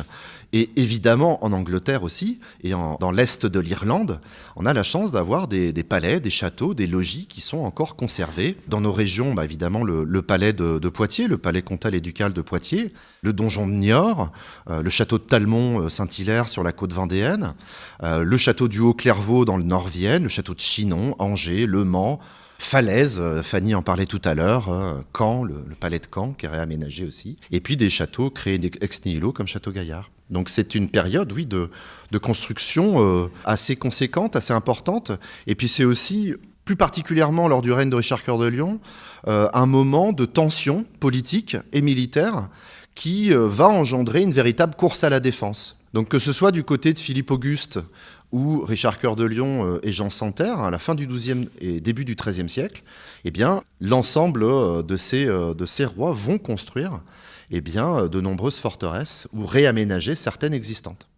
et évidemment en Angleterre aussi, et dans l'est de l'Irlande, on a la chance d'avoir des palais, des châteaux, des logis qui sont encore conservés. Dans nos régions, évidemment, le palais de Poitiers, le palais comtal et ducal de Poitiers, le donjon de Niort, le château de Talmont-Saint-Hilaire sur la côte vendéenne, le château du Haut-Clairvaux dans le Nord-Vienne, le château de Chinon, Angers, Le Mans, Falaise, Fanny en parlait tout à l'heure, Caen, le palais de Caen qui est réaménagé aussi, et puis des châteaux créés ex nihilo comme Château Gaillard. Donc c'est une période, oui, de construction assez conséquente, assez importante, et puis c'est aussi, plus particulièrement lors du règne de Richard Cœur de Lion, un moment de tension politique et militaire qui va engendrer une véritable course à la défense. Donc que ce soit du côté de Philippe Auguste ou Richard Cœur de Lion et Jean Santerre, à la fin du XIIe et début du XIIIe siècle, l'ensemble de ces rois vont construire de nombreuses forteresses ou réaménager certaines existantes.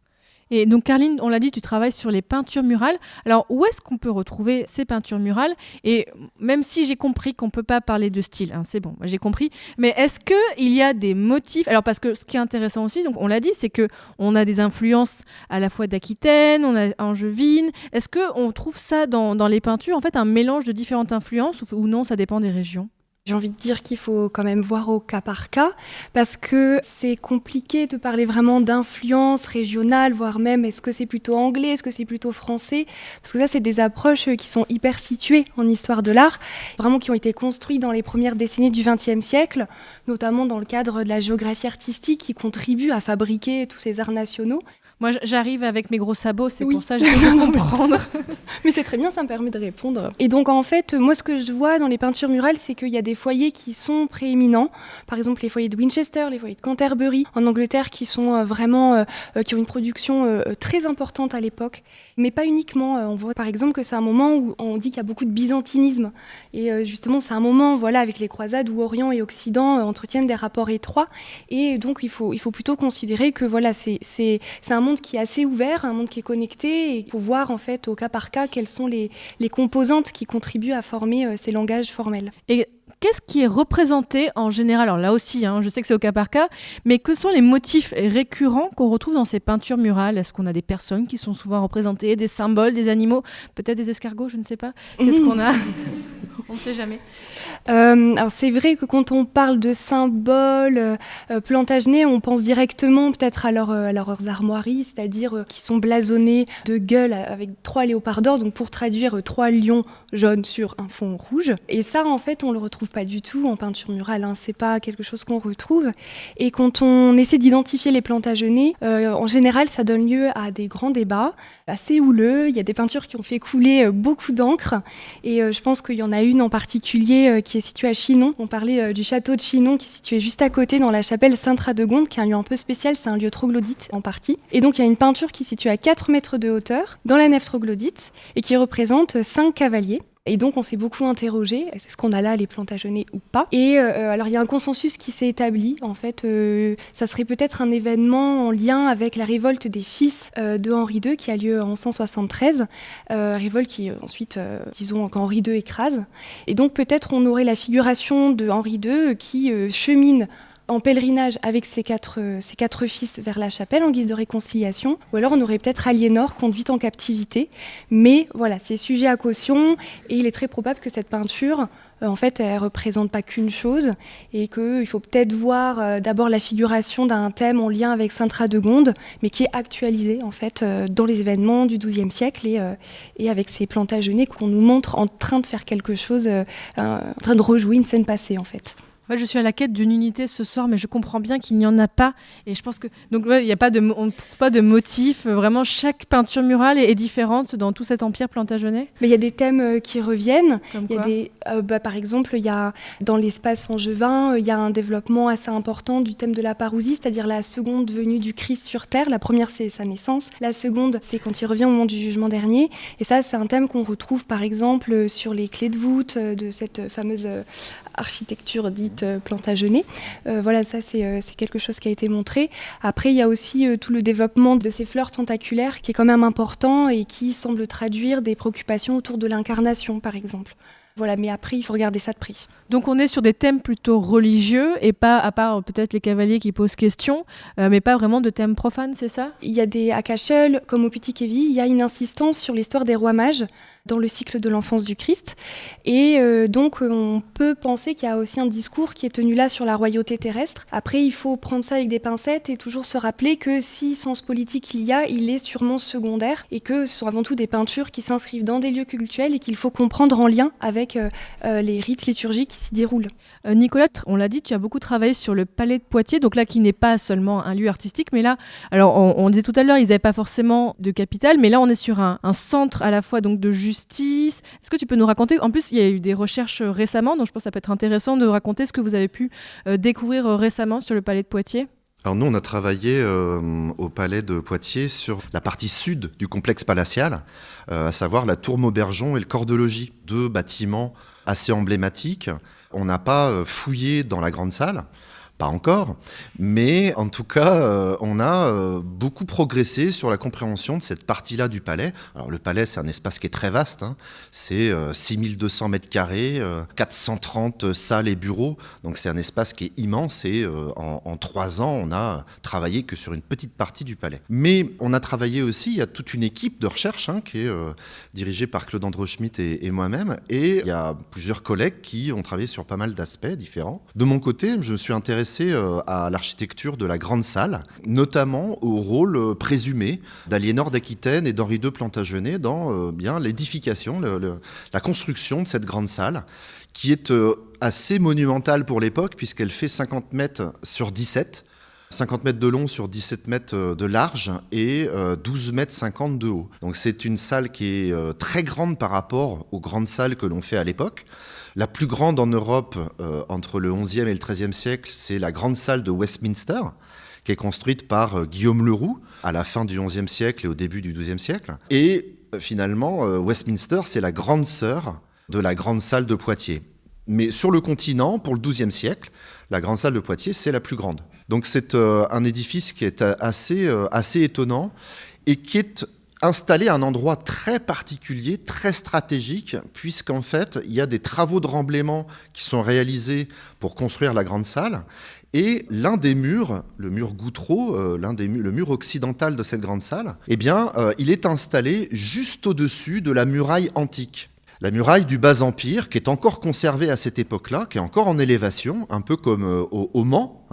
Et donc Carline, on l'a dit, tu travailles sur les peintures murales. Alors où est-ce qu'on peut retrouver ces peintures murales ? Et même si j'ai compris qu'on ne peut pas parler de style, c'est bon, j'ai compris, mais est-ce qu'il y a des motifs ? Alors parce que ce qui est intéressant aussi, donc on l'a dit, c'est qu'on a des influences à la fois d'Aquitaine, on a angevine. Est-ce qu'on trouve ça dans les peintures, en fait, un mélange de différentes influences ou non, ça dépend des régions ? J'ai envie de dire qu'il faut quand même voir au cas par cas, parce que c'est compliqué de parler vraiment d'influence régionale, voire même est-ce que c'est plutôt anglais, est-ce que c'est plutôt français, parce que ça c'est des approches qui sont hyper situées en histoire de l'art, vraiment qui ont été construites dans les premières décennies du XXe siècle, notamment dans le cadre de la géographie artistique qui contribue à fabriquer tous ces arts nationaux. Moi, j'arrive avec mes gros sabots, c'est oui. pour ça que je veux comprendre. Mais c'est très bien, ça me permet de répondre. Et donc, en fait, moi, ce que je vois dans les peintures murales, c'est qu'il y a des foyers qui sont prééminents. Par exemple, les foyers de Winchester, les foyers de Canterbury, en Angleterre, qui sont vraiment... qui ont une production très importante à l'époque. Mais pas uniquement. On voit, par exemple, que c'est un moment où on dit qu'il y a beaucoup de byzantinisme. Et justement, c'est un moment, voilà, avec les croisades, où Orient et Occident entretiennent des rapports étroits. Et donc, il faut plutôt considérer que, voilà, c'est un monde qui est assez ouvert, un monde qui est connecté, et il faut voir en fait au cas par cas quelles sont les composantes qui contribuent à former ces langages formels. Et qu'est-ce qui est représenté en général ? Alors là aussi, je sais que c'est au cas par cas, mais que sont les motifs récurrents qu'on retrouve dans ces peintures murales ? Est-ce qu'on a des personnes qui sont souvent représentées, des symboles, des animaux, peut-être des escargots, je ne sais pas. Qu'est-ce qu'on a ? On ne sait jamais. Alors c'est vrai que quand on parle de symboles Plantagenets, on pense directement peut-être à leurs armoiries, c'est-à-dire qui sont blasonnées de gueules avec 3 léopards d'or, donc pour traduire 3 lions jaunes sur un fond rouge. Et ça, en fait, on le retrouve pas du tout en peinture murale, hein. C'est pas quelque chose qu'on retrouve. Et quand on essaie d'identifier les Plantagenets, en général, ça donne lieu à des grands débats assez houleux. Il y a des peintures qui ont fait couler beaucoup d'encre. Et je pense qu'il y en a une en particulier qui est située à Chinon. On parlait du château de Chinon qui est situé juste à côté dans la chapelle Sainte-Radegonde, qui est un lieu un peu spécial, c'est un lieu troglodyte en partie. Et donc il y a une peinture qui est située à 4 mètres de hauteur dans la nef troglodyte et qui représente 5 cavaliers. Et donc on s'est beaucoup interrogé, est-ce qu'on a là les Plantagenets ou pas? Et alors il y a un consensus qui s'est établi, en fait, ça serait peut-être un événement en lien avec la révolte des fils de Henri II qui a lieu en 1173, révolte qui ensuite, disons, qu'Henri II écrase. Et donc peut-être on aurait la figuration de Henri II qui chemine en pèlerinage avec ses quatre fils vers la chapelle en guise de réconciliation, ou alors on aurait peut-être Aliénor conduite en captivité. Mais voilà, c'est sujet à caution, et il est très probable que cette peinture, en fait, elle ne représente pas qu'une chose, et qu'il faut peut-être voir d'abord la figuration d'un thème en lien avec Sainte-Radegonde, mais qui est actualisé, en fait, dans les événements du XIIe siècle, et avec ces Plantagenets qu'on nous montre en train de faire quelque chose, en train de rejouer une scène passée, en fait. Ouais, je suis à la quête d'une unité ce soir, mais je comprends bien qu'il n'y en a pas. Et je pense que donc ouais, on ne trouve pas de motif. Vraiment, chaque peinture murale est différente dans tout cet empire plantagenet. Mais il y a des thèmes qui reviennent. Comme Il y a quoi par exemple, il y a dans l'espace angevin, il y a un développement assez important du thème de la parousie, c'est-à-dire la seconde venue du Christ sur terre. La première, c'est sa naissance. La seconde, c'est quand il revient au moment du jugement dernier. Et ça, c'est un thème qu'on retrouve par exemple sur les clés de voûte de cette fameuse architecture dite Plantagenet. Voilà, ça c'est quelque chose qui a été montré. Après, il y a aussi tout le développement de ces fleurs tentaculaires qui est quand même important et qui semble traduire des préoccupations autour de l'incarnation, par exemple. Voilà, mais après, il faut regarder ça de près. Donc on est sur des thèmes plutôt religieux et pas, à part peut-être les cavaliers qui posent question, mais pas vraiment de thèmes profanes, c'est ça? Il y a à Cashel, comme au Petit Kévy, il y a une insistance sur l'histoire des rois mages dans le cycle de l'enfance du Christ. Et donc, on peut penser qu'il y a aussi un discours qui est tenu là sur la royauté terrestre. Après, il faut prendre ça avec des pincettes et toujours se rappeler que si sens politique il est sûrement secondaire et que ce sont avant tout des peintures qui s'inscrivent dans des lieux cultuels et qu'il faut comprendre en lien avec les rites liturgiques qui s'y déroulent. Nicolas, on l'a dit, tu as beaucoup travaillé sur le Palais de Poitiers, donc là qui n'est pas seulement un lieu artistique, mais là, alors on disait tout à l'heure, ils n'avaient pas forcément de capitale, mais là on est sur un centre à la fois donc de justice. Est-ce que tu peux nous raconter, en plus il y a eu des recherches récemment, donc je pense que ça peut être intéressant de raconter ce que vous avez pu découvrir récemment sur le Palais de Poitiers. Alors nous, on a travaillé au Palais de Poitiers sur la partie sud du complexe palatial, à savoir la tour Maubergeon et le corps de logis, 2 bâtiments assez emblématiques. On n'a pas fouillé dans la grande salle, pas encore, mais en tout cas, on a beaucoup progressé sur la compréhension de cette partie-là du palais. Alors le palais, c'est un espace qui est très vaste, hein. C'est 6200 mètres carrés, 430 salles et bureaux, donc c'est un espace qui est immense et en 3 ans, on a travaillé que sur une petite partie du palais. Mais on a travaillé aussi, il y a toute une équipe de recherche qui est dirigée par Claude Andreschmidt et moi-même, et il y a plusieurs collègues qui ont travaillé sur pas mal d'aspects différents. De mon côté, je me suis intéressé à l'architecture de la grande salle, notamment au rôle présumé d'Aliénor d'Aquitaine et d'Henri II Plantagenet dans bien l'édification, la construction de cette grande salle, qui est assez monumentale pour l'époque, puisqu'elle fait 50 mètres sur 17, 50 mètres de long sur 17 mètres de large et 12 mètres 50 de haut. Donc c'est une salle qui est très grande par rapport aux grandes salles que l'on fait à l'époque. La plus grande en Europe entre le XIe et le XIIIe siècle, c'est la grande salle de Westminster, qui est construite par Guillaume Leroux à la fin du XIe siècle et au début du XIIe siècle. Et finalement, Westminster, c'est la grande sœur de la grande salle de Poitiers. Mais sur le continent, pour le XIIe siècle, la grande salle de Poitiers, c'est la plus grande. Donc c'est un édifice qui est assez étonnant et qui est installé à un endroit très particulier, très stratégique, puisqu'en fait, il y a des travaux de remblaiement qui sont réalisés pour construire la grande salle. Et l'un des murs, le mur Goutreau, le mur occidental de cette grande salle, il est installé juste au-dessus de la muraille antique. La muraille du Bas-Empire, qui est encore conservée à cette époque-là, qui est encore en élévation, un peu comme au Mans.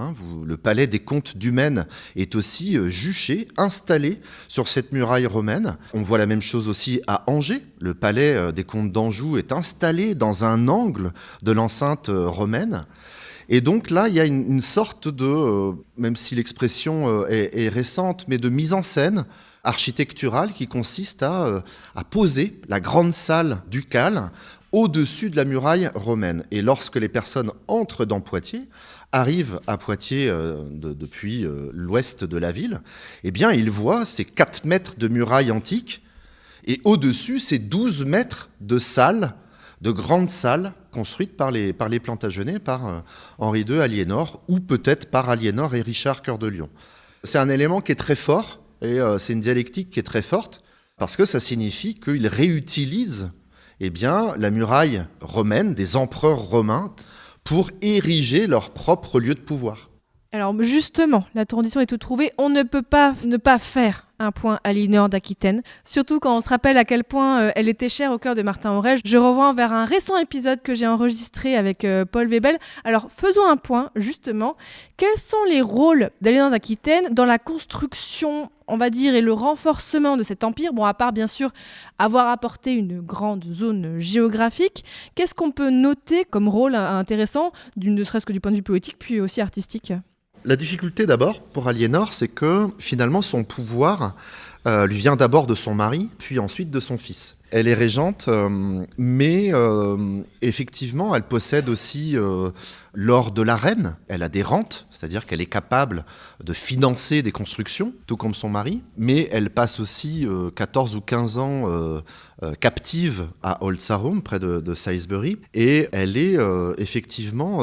Le palais des comtes du Maine est aussi juché, installé sur cette muraille romaine. On voit la même chose aussi à Angers. Le palais des comtes d'Anjou est installé dans un angle de l'enceinte romaine. Et donc là, il y a une sorte de, même si l'expression est récente, mais de mise en scène architecturale qui consiste à poser la grande salle ducale au-dessus de la muraille romaine. Et lorsque les personnes entrent dans Poitiers, arrivent à Poitiers depuis l'ouest de la ville, eh bien, ils voient ces 4 mètres de muraille antique et au-dessus, ces 12 mètres de salles, de grandes salles construites par les Plantagenets, par Henri II Aliénor, ou peut-être par Aliénor et Richard Cœur de Lion. C'est un élément qui est très fort, et c'est une dialectique qui est très forte, parce que ça signifie qu'ils réutilisent la muraille romaine, des empereurs romains, pour ériger leur propre lieu de pouvoir. Alors justement, la transition est toute trouvée. On ne peut pas ne pas faire un point à Aliénor d'Aquitaine, surtout quand on se rappelle à quel point elle était chère au cœur de Martin Aurèle. Je revois vers un récent épisode que j'ai enregistré avec Paul Webel. Alors faisons un point, justement. Quels sont les rôles d'Aliénor d'Aquitaine dans la construction, on va dire, et le renforcement de cet empire? Bon, à part bien sûr avoir apporté une grande zone géographique, qu'est-ce qu'on peut noter comme rôle intéressant, ne serait-ce que du point de vue poétique, puis aussi artistique? La difficulté d'abord pour Aliénor, c'est que finalement son pouvoir lui vient d'abord de son mari, puis ensuite de son fils. Elle est régente, mais effectivement, elle possède aussi l'or de la reine. Elle a des rentes, c'est-à-dire qu'elle est capable de financer des constructions, tout comme son mari. Mais elle passe aussi 14 ou 15 ans captive à Old Sarum, près de Salisbury. Et elle est effectivement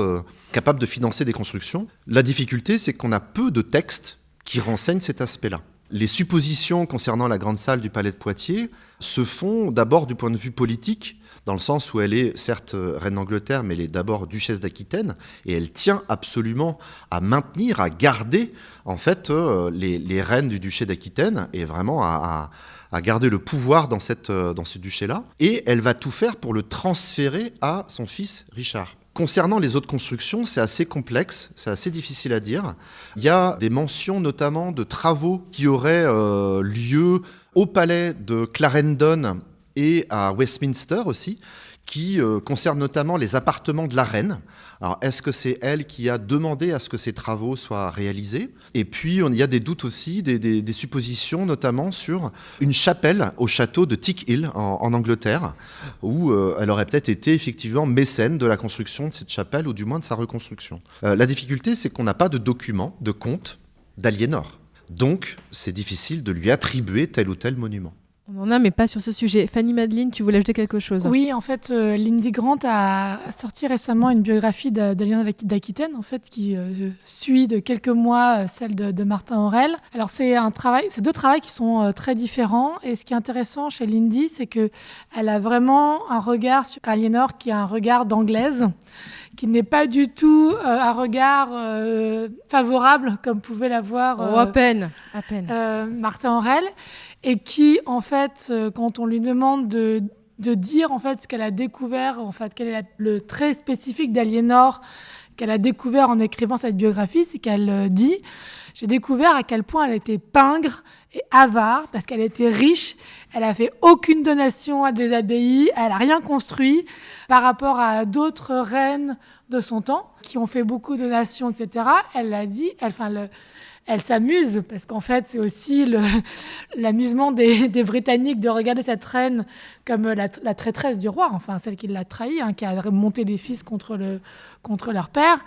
capable de financer des constructions. La difficulté, c'est qu'on a peu de textes qui renseignent cet aspect-là. Les suppositions concernant la grande salle du palais de Poitiers se font d'abord du point de vue politique, dans le sens où elle est certes reine d'Angleterre, mais elle est d'abord duchesse d'Aquitaine, et elle tient absolument à maintenir, à garder en fait les reines du duché d'Aquitaine, et vraiment à garder le pouvoir dans ce duché-là. Et elle va tout faire pour le transférer à son fils Richard. Concernant les autres constructions, c'est assez complexe, c'est assez difficile à dire. Il y a des mentions notamment de travaux qui auraient lieu au palais de Clarendon et à Westminster aussi, qui concernent notamment les appartements de la reine. Alors, est-ce que c'est elle qui a demandé à ce que ces travaux soient réalisés? Et puis, il y a des doutes aussi, des suppositions, notamment sur une chapelle au château de Tick Hill, en Angleterre, où elle aurait peut-être été effectivement mécène de la construction de cette chapelle, ou du moins de sa reconstruction. La difficulté, c'est qu'on n'a pas de documents, de compte d'Aliénor. Donc, c'est difficile de lui attribuer tel ou tel monument. On en a, mais pas sur ce sujet. Fanny Madeline, tu voulais ajouter quelque chose? Oui, en fait, Lindy Grant a sorti récemment une biographie d'Aliénor d'Aquitaine, en fait, qui suit de quelques mois celle de Martin Aurèle. Alors, c'est deux travaux qui sont très différents. Et ce qui est intéressant chez Lindy, c'est qu'elle a vraiment un regard sur Aliénor qui a un regard d'anglaise, qui n'est pas du tout un regard favorable, comme pouvait l'avoir à peine. Martin Aurèle. Et qui, en fait, quand on lui demande de dire en fait ce qu'elle a découvert, en fait, quel est le trait spécifique d'Aliénor qu'elle a découvert en écrivant cette biographie, c'est qu'elle dit « J'ai découvert à quel point elle était pingre et avare, parce qu'elle était riche, elle a fait aucune donation à des abbayes, elle n'a rien construit par rapport à d'autres reines de son temps qui ont fait beaucoup de donations, etc. » Elle l'a dit, elle s'amuse, parce qu'en fait, c'est aussi l'amusement des Britanniques de regarder cette reine comme la traîtresse du roi, enfin celle qui l'a trahi, qui a monté les fils contre leur père.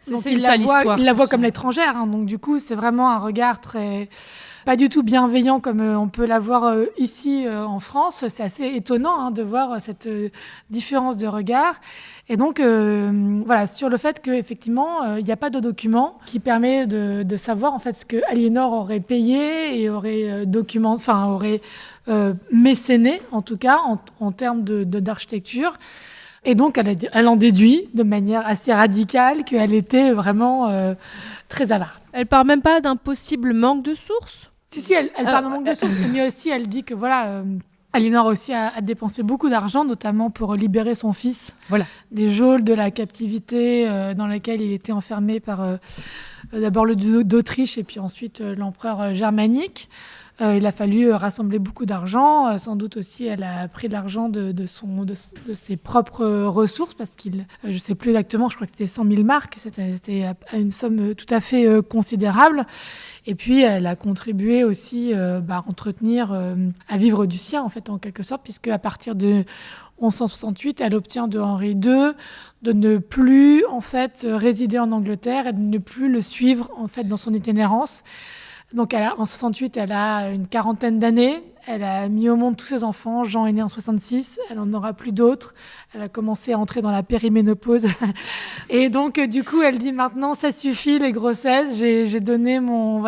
Donc, il la voit comme l'étrangère. Donc du coup, c'est vraiment un regard pas du tout bienveillant comme on peut l'avoir ici en France. C'est assez étonnant de voir cette différence de regard. Et donc, voilà, sur le fait qu'effectivement, il n'y a pas de document qui permet de savoir en fait ce que Aliénor aurait payé et aurait mécéné, en tout cas, en termes d'architecture. Et donc, elle en déduit de manière assez radicale qu'elle était vraiment très avare. Elle parle même pas d'un possible manque de sources? Si, elle parle d'un manque de sources, mais aussi elle dit que voilà, Aliénor aussi a dépensé beaucoup d'argent, notamment pour libérer son fils Voilà. des geôles de la captivité dans laquelle il était enfermé par d'abord le duc d'Autriche et puis ensuite l'empereur germanique. Il a fallu rassembler beaucoup d'argent. Sans doute aussi, elle a pris de l'argent de ses propres ressources parce qu'il, je ne sais plus exactement, je crois que c'était 100 000 marks. C'était une somme tout à fait considérable. Et puis, elle a contribué aussi à entretenir, à vivre du sien, en fait, en quelque sorte, puisque à partir de 1168, elle obtient de Henri II de ne plus, en fait, résider en Angleterre et de ne plus le suivre, en fait, dans son itinérance. Donc, en 68, elle a une quarantaine d'années. Elle a mis au monde tous ses enfants. Jean est né en 66. Elle n'en aura plus d'autres. Elle a commencé à entrer dans la périménopause. Et donc, du coup, elle dit maintenant, ça suffit les grossesses. J'ai donné mon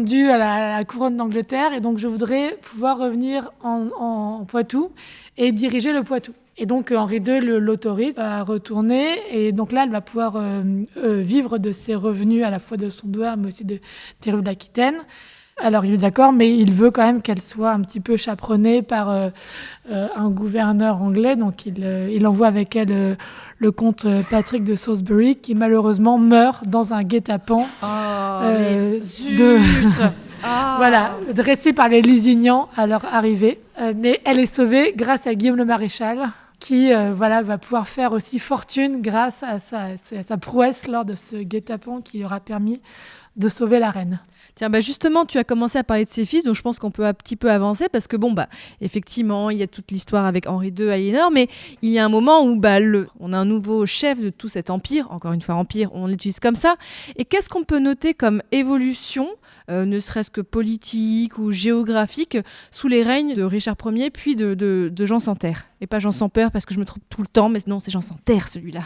dû à la couronne d'Angleterre. Et donc, je voudrais pouvoir revenir en Poitou et diriger le Poitou. Et donc, Henri II l'autorise à retourner. Et donc là, elle va pouvoir vivre de ses revenus, à la fois de son douar, mais aussi des rues de l'Aquitaine. Alors, il est d'accord, mais il veut quand même qu'elle soit un petit peu chaperonnée par un gouverneur anglais. Donc, il envoie avec elle le comte Patrick de Salisbury, qui malheureusement meurt dans un guet-apens. Voilà, dressé par les Lusignans à leur arrivée. Mais elle est sauvée grâce à Guillaume le Maréchal, qui va pouvoir faire aussi fortune grâce à sa prouesse lors de ce guet-apens qui lui aura permis de sauver la reine. Tiens, justement, tu as commencé à parler de ses fils, donc je pense qu'on peut un petit peu avancer parce que effectivement, il y a toute l'histoire avec Henri II et Aliénor, mais il y a un moment où on a un nouveau chef de tout cet empire, encore une fois empire, on l'utilise comme ça. Et qu'est-ce qu'on peut noter comme évolution, ne serait-ce que politique ou géographique, sous les règnes de Richard Ier puis de Jean sans Terre? Et pas Jean sans peur parce que je me trompe tout le temps, mais non, c'est Jean sans Terre celui-là.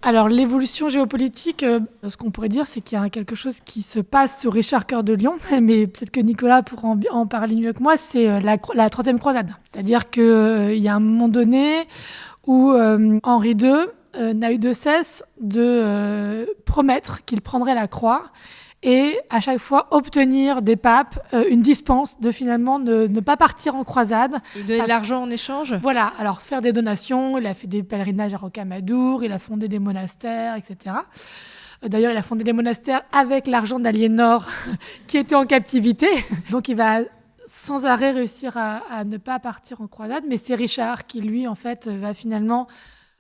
Alors, l'évolution géopolitique, ce qu'on pourrait dire, c'est qu'il y a quelque chose qui se passe sous Richard Cœur de Lion, mais peut-être que Nicolas pourra en parler mieux que moi, c'est la Troisième Croisade. C'est-à-dire qu'il y a un moment donné où Henri II n'a eu de cesse de promettre qu'il prendrait la croix et à chaque fois obtenir des papes une dispense de finalement ne pas partir en croisade. Et donner de l'argent en échange. Voilà, alors faire des donations, il a fait des pèlerinages à Rocamadour, il a fondé des monastères, etc. D'ailleurs, il a fondé des monastères avec l'argent d'Aliénor qui était en captivité. Donc il va sans arrêt réussir à ne pas partir en croisade, mais c'est Richard qui, lui, en fait, va finalement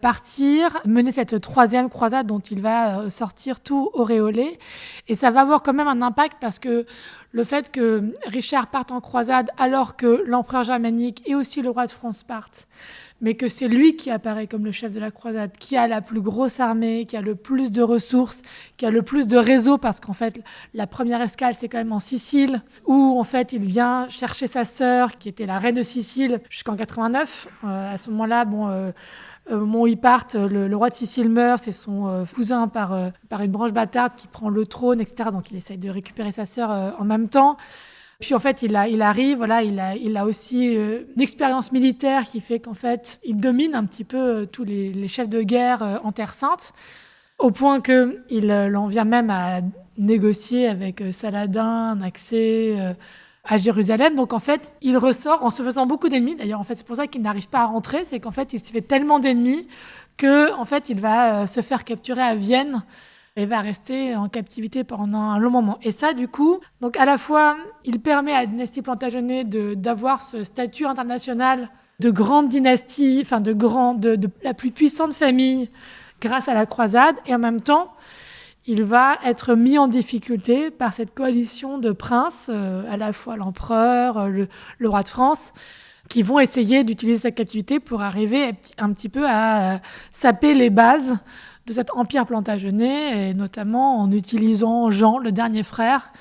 partir, mener cette troisième croisade dont il va sortir tout auréolé. Et ça va avoir quand même un impact parce que le fait que Richard parte en croisade alors que l'empereur germanique et aussi le roi de France partent, mais que c'est lui qui apparaît comme le chef de la croisade, qui a la plus grosse armée, qui a le plus de ressources, qui a le plus de réseau, parce qu'en fait, la première escale, c'est quand même en Sicile, où en fait, il vient chercher sa sœur, qui était la reine de Sicile, jusqu'en 89. À ce moment-là, au moment où ils partent, le roi de Sicile meurt, c'est son cousin par une branche bâtarde qui prend le trône, etc. Donc il essaye de récupérer sa sœur en même temps. Puis en fait, il arrive, il a aussi une expérience militaire qui fait qu'en fait, il domine un petit peu tous les chefs de guerre en Terre Sainte, au point qu'il en vient même à négocier avec Saladin un accès à Jérusalem. Donc en fait, il ressort en se faisant beaucoup d'ennemis. D'ailleurs, en fait, c'est pour ça qu'il n'arrive pas à rentrer. C'est qu'en fait, il se fait tellement d'ennemis que en fait, il va se faire capturer à Vienne et va rester en captivité pendant un long moment. Et ça, du coup, donc à la fois, il permet à la dynastie Plantagenet d'avoir ce statut international de grande dynastie, enfin de la plus puissante famille grâce à la croisade, et en même temps, il va être mis en difficulté par cette coalition de princes, à la fois l'empereur, le roi de France, qui vont essayer d'utiliser sa captivité pour arriver un petit peu à saper les bases de cet empire plantagenet, et notamment en utilisant Jean, le dernier frère,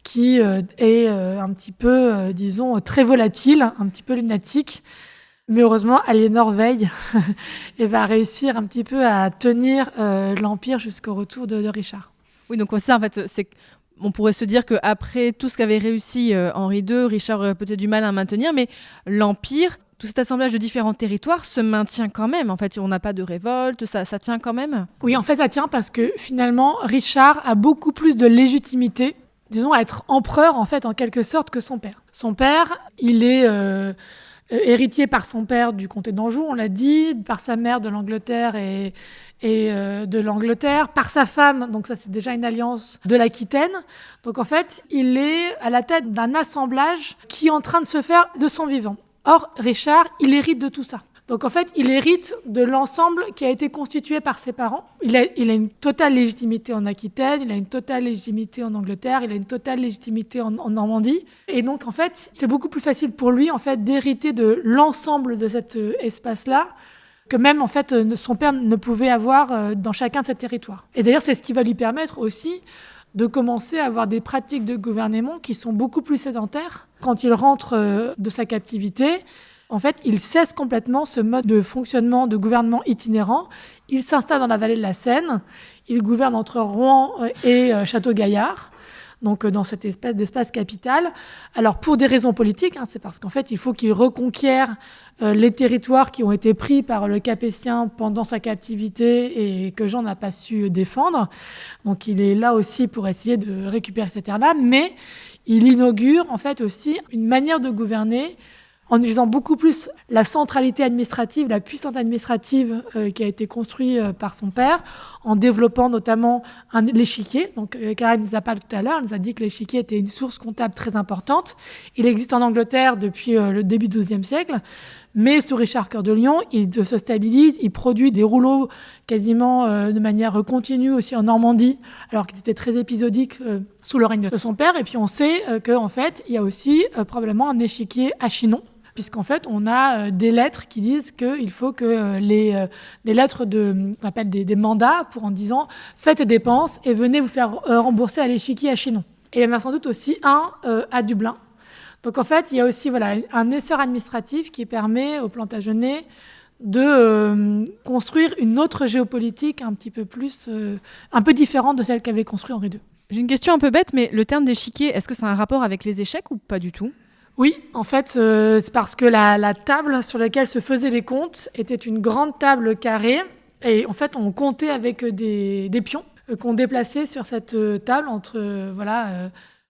qui est un petit peu, disons, très volatile, un petit peu lunatique. Mais heureusement, Aliénor veille et va réussir un petit peu à tenir l'Empire jusqu'au retour de Richard. Oui, donc ça, en fait, on pourrait se dire qu'après tout ce qu'avait réussi Henri II, Richard aurait peut-être du mal à maintenir, mais l'Empire, tout cet assemblage de différents territoires se maintient quand même. En fait, on n'a pas de révolte, ça tient quand même. Oui, en fait, ça tient parce que finalement, Richard a beaucoup plus de légitimité disons, à être empereur, en fait, en quelque sorte, que son père. Son père, il est héritier par son père du comté d'Anjou, on l'a dit, par sa mère de l'Angleterre et de l'Angleterre, par sa femme, donc ça c'est déjà une alliance, de l'Aquitaine. Donc en fait, il est à la tête d'un assemblage qui est en train de se faire de son vivant. Or, Richard, il hérite de tout ça. Donc en fait, il hérite de l'ensemble qui a été constitué par ses parents. Il a une totale légitimité en Aquitaine, il a une totale légitimité en Angleterre, il a une totale légitimité en Normandie. Et donc en fait, c'est beaucoup plus facile pour lui en fait d'hériter de l'ensemble de cet espace-là que même en fait son père ne pouvait avoir dans chacun de ses territoires. Et d'ailleurs, c'est ce qui va lui permettre aussi de commencer à avoir des pratiques de gouvernement qui sont beaucoup plus sédentaires. Quand il rentre de sa captivité, en fait, il cesse complètement ce mode de fonctionnement, de gouvernement itinérant. Il s'installe dans la vallée de la Seine. Il gouverne entre Rouen et Château-Gaillard, donc dans cette espèce d'espace capital. Alors, pour des raisons politiques, c'est parce qu'en fait, il faut qu'il reconquiert les territoires qui ont été pris par le Capétien pendant sa captivité et que Jean n'a pas su défendre. Donc, il est là aussi pour essayer de récupérer ces terres-là. Mais il inaugure, en fait, aussi une manière de gouverner en utilisant beaucoup plus la centralité administrative, la puissance administrative qui a été construite par son père, en développant notamment l'échiquier. Donc, Karen ne nous a pas tout à l'heure, elle nous a dit que l'échiquier était une source comptable très importante. Il existe en Angleterre depuis le début du XIIe siècle, mais sous Richard Cœur de Lion, il se stabilise, il produit des rouleaux quasiment de manière continue aussi en Normandie, alors qu'ils étaient très épisodiques sous le règne de son père. Et puis on sait qu'en fait, il y a aussi probablement un échiquier à Chinon, puisqu'en fait, on a des lettres qui disent qu'il faut que des lettres on appelle des mandats pour en disant « faites des dépenses et venez vous faire rembourser à l'échiquier à Chinon ». Et il y en a sans doute aussi un à Dublin. Donc en fait, il y a aussi un essor administratif qui permet aux Plantagenets de construire une autre géopolitique un petit peu plus, un peu différente de celle qu'avait construite Henri II. J'ai une question un peu bête, mais le terme d'échiquier, est-ce que ça a un rapport avec les échecs ou pas du tout ? Oui, en fait, c'est parce que la table sur laquelle se faisaient les comptes était une grande table carrée. Et en fait, on comptait avec des pions qu'on déplaçait sur cette table entre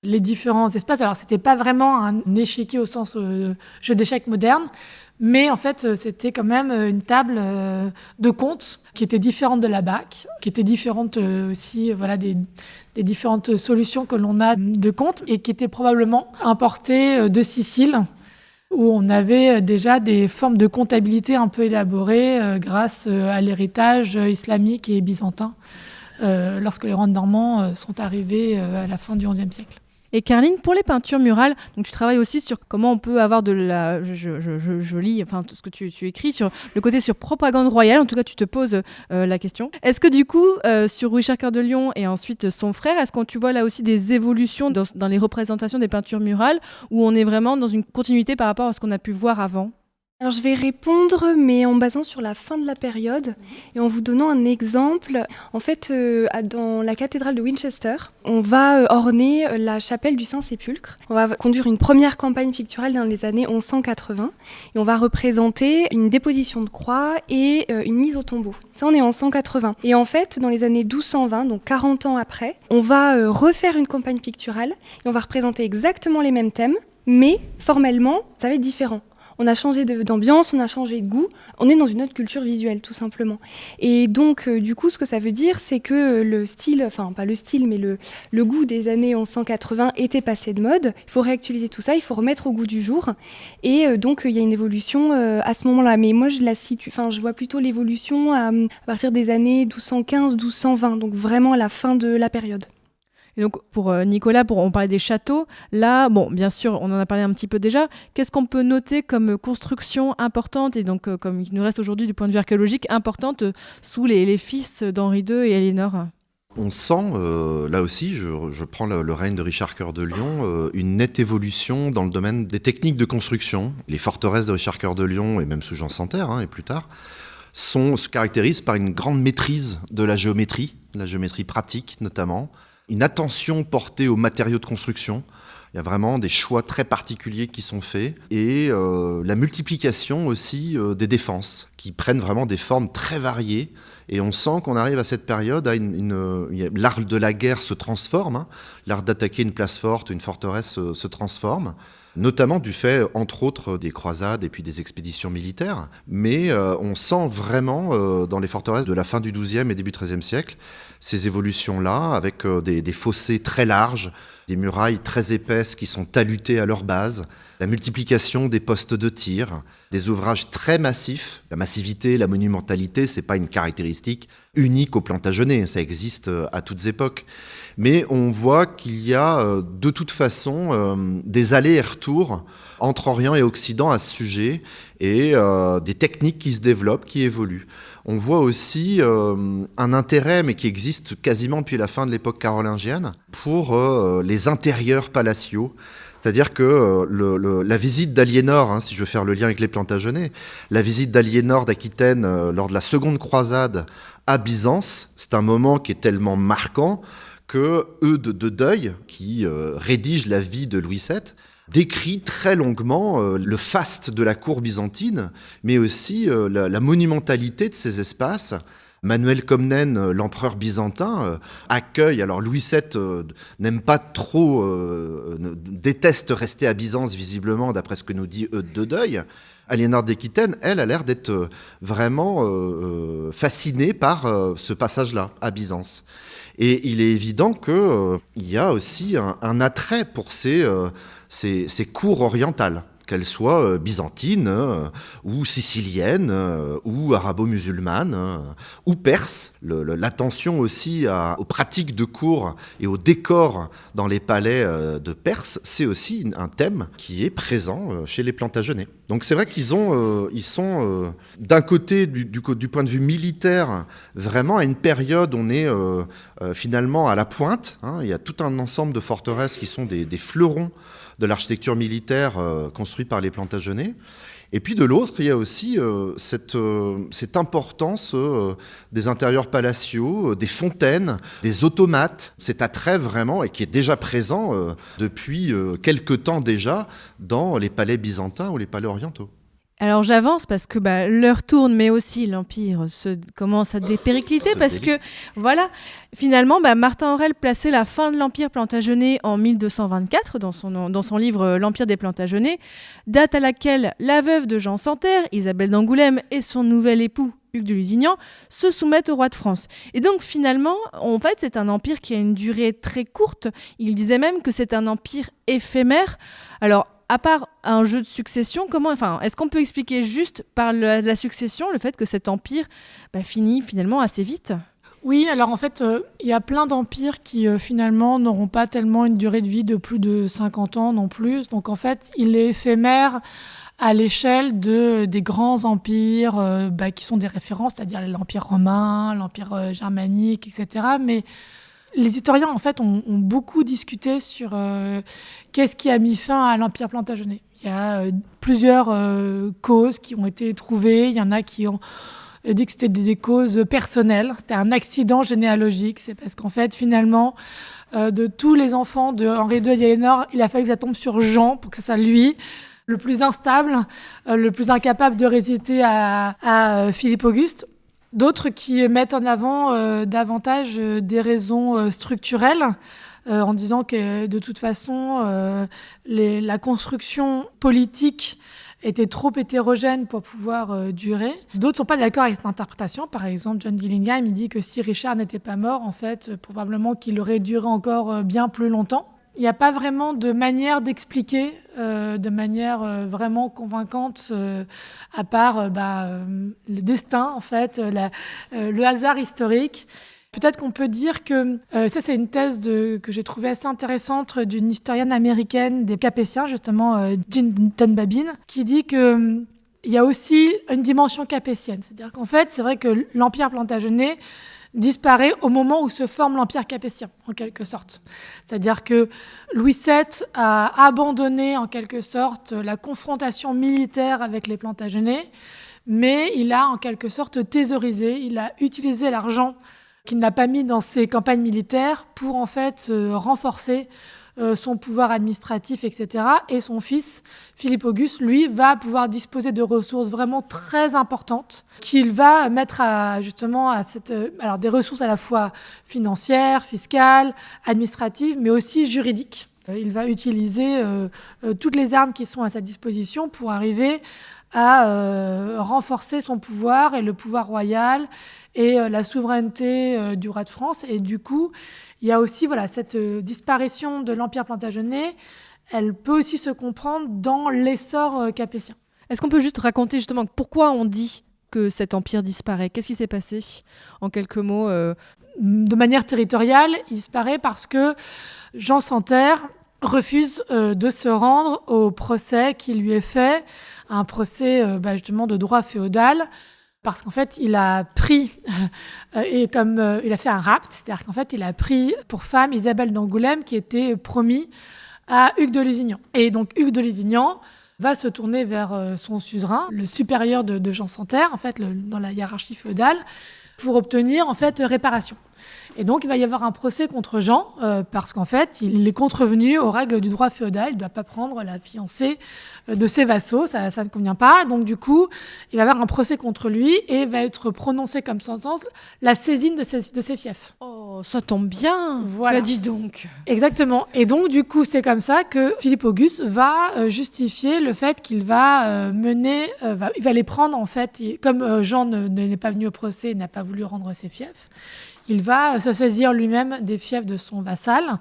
les différents espaces. Alors, c'était pas vraiment un échiquier au sens jeu d'échecs moderne, mais en fait, c'était quand même une table de compte qui était différente de la BAC, qui était différente aussi des différentes solutions que l'on a de compte et qui était probablement importée de Sicile, où on avait déjà des formes de comptabilité un peu élaborées grâce à l'héritage islamique et byzantin lorsque les rois normands sont arrivés à la fin du XIe siècle. Et Caroline, pour les peintures murales, donc tu travailles aussi sur comment on peut avoir de la... Je lis tout ce que tu écris sur le côté sur propagande royale. En tout cas, tu te poses la question. Est-ce que du coup, sur Richard Cœur de Lion et ensuite son frère, est-ce que tu vois là aussi des évolutions dans les représentations des peintures murales où on est vraiment dans une continuité par rapport à ce qu'on a pu voir avant ? Alors je vais répondre, mais en basant sur la fin de la période et en vous donnant un exemple. En fait, dans la cathédrale de Winchester, on va orner la chapelle du Saint-Sépulcre. On va conduire une première campagne picturale dans les années 1180 et on va représenter une déposition de croix et une mise au tombeau. Ça, on est en 180. Et en fait, dans les années 1220, donc 40 ans après, on va refaire une campagne picturale et on va représenter exactement les mêmes thèmes, mais formellement, ça va être différent. On a changé d'ambiance, on a changé de goût. On est dans une autre culture visuelle, tout simplement. Et donc, du coup, ce que ça veut dire, c'est que le style, enfin, pas le style, mais le goût des années 1180 était passé de mode. Il faut réactualiser tout ça, il faut remettre au goût du jour. Et donc, il y a une évolution à ce moment-là. Mais moi, je vois plutôt l'évolution à partir des années 1215-1220, donc vraiment à la fin de la période. Et donc, pour Nicolas, on parlait des châteaux. Là, bon, bien sûr, on en a parlé un petit peu déjà. Qu'est-ce qu'on peut noter comme construction importante, et donc, comme il nous reste aujourd'hui du point de vue archéologique, importante sous les fils d'Henri II et Éléonore ? On sent, là aussi, je prends le règne de Richard Cœur de Lion, une nette évolution dans le domaine des techniques de construction. Les forteresses de Richard Cœur de Lion, et même sous Jean Santerre, et plus tard, se caractérisent par une grande maîtrise de la géométrie pratique notamment, une attention portée aux matériaux de construction. Il y a vraiment des choix très particuliers qui sont faits et la multiplication aussi des défenses qui prennent vraiment des formes très variées. Et on sent qu'on arrive à cette période, l'art de la guerre se transforme, hein. L'art d'attaquer une place forte, une forteresse se transforme, notamment du fait, entre autres, des croisades et puis des expéditions militaires. Mais on sent vraiment, dans les forteresses de la fin du XIIe et début XIIIe siècle, ces évolutions-là, avec des fossés très larges, des murailles très épaisses qui sont talutées à leur base, la multiplication des postes de tir, des ouvrages très massifs. La massivité, la monumentalité, c'est pas une caractéristique unique au Plantagenet, ça existe à toutes époques. Mais on voit qu'il y a de toute façon des allers et retours entre Orient et Occident à ce sujet et des techniques qui se développent, qui évoluent. On voit aussi un intérêt, mais qui existe quasiment depuis la fin de l'époque carolingienne, pour les intérieurs palatiaux. C'est-à-dire que la visite d'Aliénor, hein, si je veux faire le lien avec les Plantagenets, la visite d'Aliénor d'Aquitaine lors de la seconde croisade à Byzance, c'est un moment qui est tellement marquant que Eudes de Deuil, qui rédige la vie de Louis VII, décrit très longuement le faste de la cour byzantine, mais aussi la monumentalité de ces espaces. Manuel Comnène, l'empereur byzantin, accueille, alors Louis VII n'aime pas trop, déteste rester à Byzance visiblement, d'après ce que nous dit Eudes de Deuil. Aliénor d'Aquitaine, elle, a l'air d'être vraiment fascinée par ce passage-là, à Byzance. Et il est évident qu'il y a aussi un attrait pour ces cours orientales, qu'elles soient byzantines ou siciliennes ou arabo-musulmanes ou perses. L'attention aussi aux pratiques de cour et aux décors dans les palais de Perse, c'est aussi un thème qui est présent chez les Plantagenets. Donc c'est vrai qu'ils sont d'un côté, du point de vue militaire, vraiment à une période où on est finalement à la pointe, hein. Il y a tout un ensemble de forteresses qui sont des fleurons de l'architecture militaire construite par les Plantagenets. Et puis de l'autre, il y a aussi cette importance des intérieurs palatiaux, des fontaines, des automates, cet attrait vraiment, et qui est déjà présent depuis quelque temps déjà dans les palais byzantins ou les palais orientaux. Alors j'avance parce que l'heure tourne, mais aussi l'Empire commence à dépéricliter parce que, voilà, finalement, Martin Aurèle plaçait la fin de l'Empire plantagenet en 1224 dans son livre L'Empire des Plantagenets, date à laquelle la veuve de Jean sans Terre, Isabelle d'Angoulême, et son nouvel époux, Hugues de Lusignan, se soumettent au roi de France. Et donc finalement, en fait, c'est un empire qui a une durée très courte. Il disait même que c'est un empire éphémère. Alors, à part un jeu de succession, est-ce qu'on peut expliquer juste par la succession le fait que cet empire finit finalement assez vite ? Oui, alors en fait, il y a plein d'empires qui finalement n'auront pas tellement une durée de vie de plus de 50 ans non plus. Donc en fait, il est éphémère à l'échelle des grands empires qui sont des références, c'est-à-dire l'Empire romain, l'Empire germanique, etc. Mais les historiens, en fait, ont beaucoup discuté sur qu'est-ce qui a mis fin à l'Empire plantagenet. Il y a plusieurs causes qui ont été trouvées. Il y en a qui ont dit que c'était des causes personnelles. C'était un accident généalogique. C'est parce qu'en fait, finalement, de tous les enfants de Henri II et d'Aliénor, il a fallu que ça tombe sur Jean pour que ce soit lui, le plus instable, le plus incapable de résister à Philippe Auguste. D'autres qui mettent en avant davantage des raisons structurelles, en disant que de toute façon, la construction politique était trop hétérogène pour pouvoir durer. D'autres ne sont pas d'accord avec cette interprétation. Par exemple, John Gillingham, il dit que si Richard n'était pas mort, en fait, probablement qu'il aurait duré encore bien plus longtemps. Il n'y a pas vraiment de manière d'expliquer de manière vraiment convaincante, à part le destin, en fait, le hasard historique. Peut-être qu'on peut dire que, ça c'est une thèse que j'ai trouvée assez intéressante d'une historienne américaine des Capétiens, justement, Jean Dunbabin, qui dit qu'il y a aussi une dimension capétienne. C'est-à-dire qu'en fait, c'est vrai que l'Empire plantagenet disparaît au moment où se forme l'Empire capétien, en quelque sorte. C'est-à-dire que Louis VII a abandonné, en quelque sorte, la confrontation militaire avec les Plantagenets, mais il a, en quelque sorte, thésaurisé, il a utilisé l'argent qu'il n'a pas mis dans ses campagnes militaires pour, en fait, renforcer son pouvoir administratif, etc. Et son fils, Philippe Auguste, lui, va pouvoir disposer de ressources vraiment très importantes qu'il va mettre alors des ressources à la fois financières, fiscales, administratives, mais aussi juridiques. Il va utiliser toutes les armes qui sont à sa disposition pour arriver à renforcer son pouvoir et le pouvoir royal et la souveraineté du roi de France. Et du coup, il y a aussi cette disparition de l'Empire plantagenet. Elle peut aussi se comprendre dans l'essor capétien. Est-ce qu'on peut juste raconter justement pourquoi on dit que cet empire disparaît ? Qu'est-ce qui s'est passé en quelques mots De manière territoriale, il disparaît parce que Jean Santerre refuse de se rendre au procès qui lui est fait, un procès justement de droit féodal, parce qu'en fait, il a pris, il a fait un rapt, c'est-à-dire qu'en fait, il a pris pour femme Isabelle d'Angoulême, qui était promise à Hugues de Lusignan. Et donc, Hugues de Lusignan va se tourner vers son suzerain, le supérieur de Jean Santerre, en fait, dans la hiérarchie féodale, pour obtenir en fait réparation. Et donc, il va y avoir un procès contre Jean, parce qu'en fait, il est contrevenu aux règles du droit féodal. Il ne doit pas prendre la fiancée de ses vassaux, ça ne convient pas. Donc, du coup, il va y avoir un procès contre lui et va être prononcé comme sentence la saisine de ses fiefs. Oh, ça tombe bien. Voilà. Bah, dis donc. Exactement. Et donc, du coup, c'est comme ça que Philippe Auguste va justifier le fait qu'il va il va les prendre, en fait. Comme Jean n'est pas venu au procès, il n'a pas voulu rendre ses fiefs, il va se saisir lui-même des fiefs de son vassal.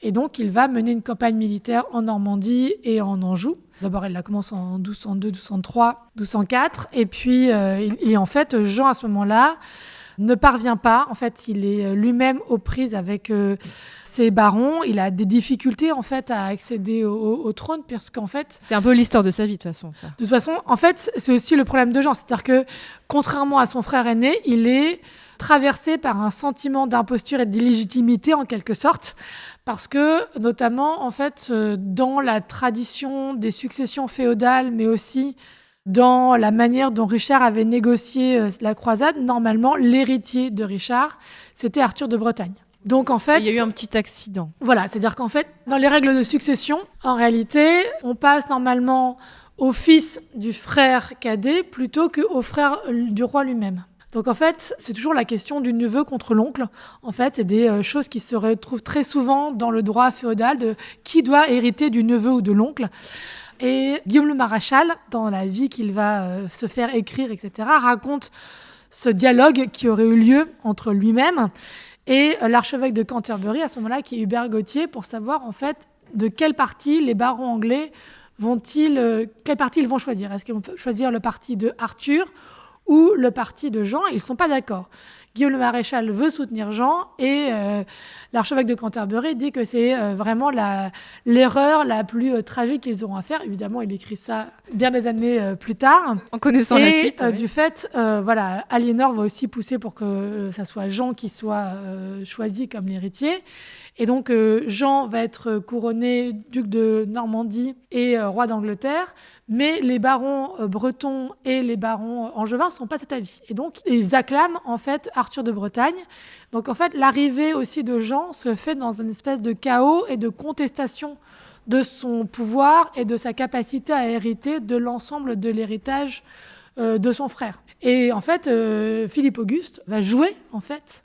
Et donc, il va mener une campagne militaire en Normandie et en Anjou. D'abord, il la commence en 1202, 1203, 1204. Et puis, en fait, Jean, à ce moment-là, ne parvient pas. En fait, il est lui-même aux prises avec ses barons. Il a des difficultés, en fait, à accéder au trône, puisqu'en fait... C'est un peu l'histoire de sa vie, de toute façon, ça. De toute façon, en fait, c'est aussi le problème de Jean. C'est-à-dire que, contrairement à son frère aîné, il est traversé par un sentiment d'imposture et d'illégitimité, en quelque sorte, parce que, notamment, en fait, dans la tradition des successions féodales, mais aussi dans la manière dont Richard avait négocié la croisade, normalement, l'héritier de Richard, c'était Arthur de Bretagne. Donc, en fait, il y a eu un petit accident. Voilà, c'est-à-dire qu'en fait, dans les règles de succession, en réalité, on passe normalement au fils du frère cadet plutôt qu'au frère du roi lui-même. Donc en fait, c'est toujours la question du neveu contre l'oncle. En fait, c'est des choses qui se retrouvent très souvent dans le droit féodal de qui doit hériter du neveu ou de l'oncle. Et Guillaume le Maréchal, dans la vie qu'il va se faire écrire, etc., raconte ce dialogue qui aurait eu lieu entre lui-même et l'archevêque de Canterbury, à ce moment-là, qui est Hubert Gauthier, pour savoir en fait de quelle partie les barons anglais quel parti ils vont choisir. Est-ce qu'ils vont choisir le parti de Arthur ou le parti de Jean? Ils ne sont pas d'accord. Guillaume le Maréchal veut soutenir Jean et l'archevêque de Canterbury dit que c'est vraiment l'erreur la plus tragique qu'ils auront à faire. Évidemment, il écrit ça bien des années plus tard. En connaissant la suite. Et du fait, Aliénor va aussi pousser pour que ça soit Jean qui soit choisi comme l'héritier. Et donc, Jean va être couronné duc de Normandie et roi d'Angleterre, mais les barons bretons et les barons angevins ne sont pas de cet avis. Et donc, ils acclament, en fait, Arthur de Bretagne. Donc, en fait, l'arrivée aussi de Jean se fait dans une espèce de chaos et de contestation de son pouvoir et de sa capacité à hériter de l'ensemble de l'héritage de son frère. Et en fait, Philippe Auguste va jouer, en fait,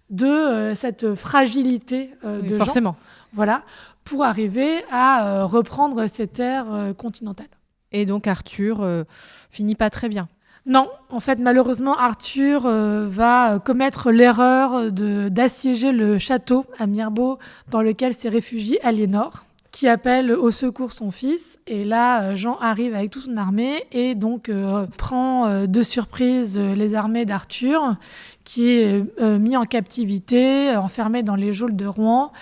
de cette fragilité de Jean. Forcément. Voilà, pour arriver à reprendre ces terres continentales. Et donc Arthur finit pas très bien. Non, en fait, malheureusement, Arthur va commettre l'erreur d'assiéger le château à Mirebeau dans lequel s'est réfugiée Aliénor, qui appelle au secours son fils. Et là, Jean arrive avec toute son armée et donc prend de surprise les armées d'Arthur, qui est mis en captivité, enfermé dans les geôles de Rouen.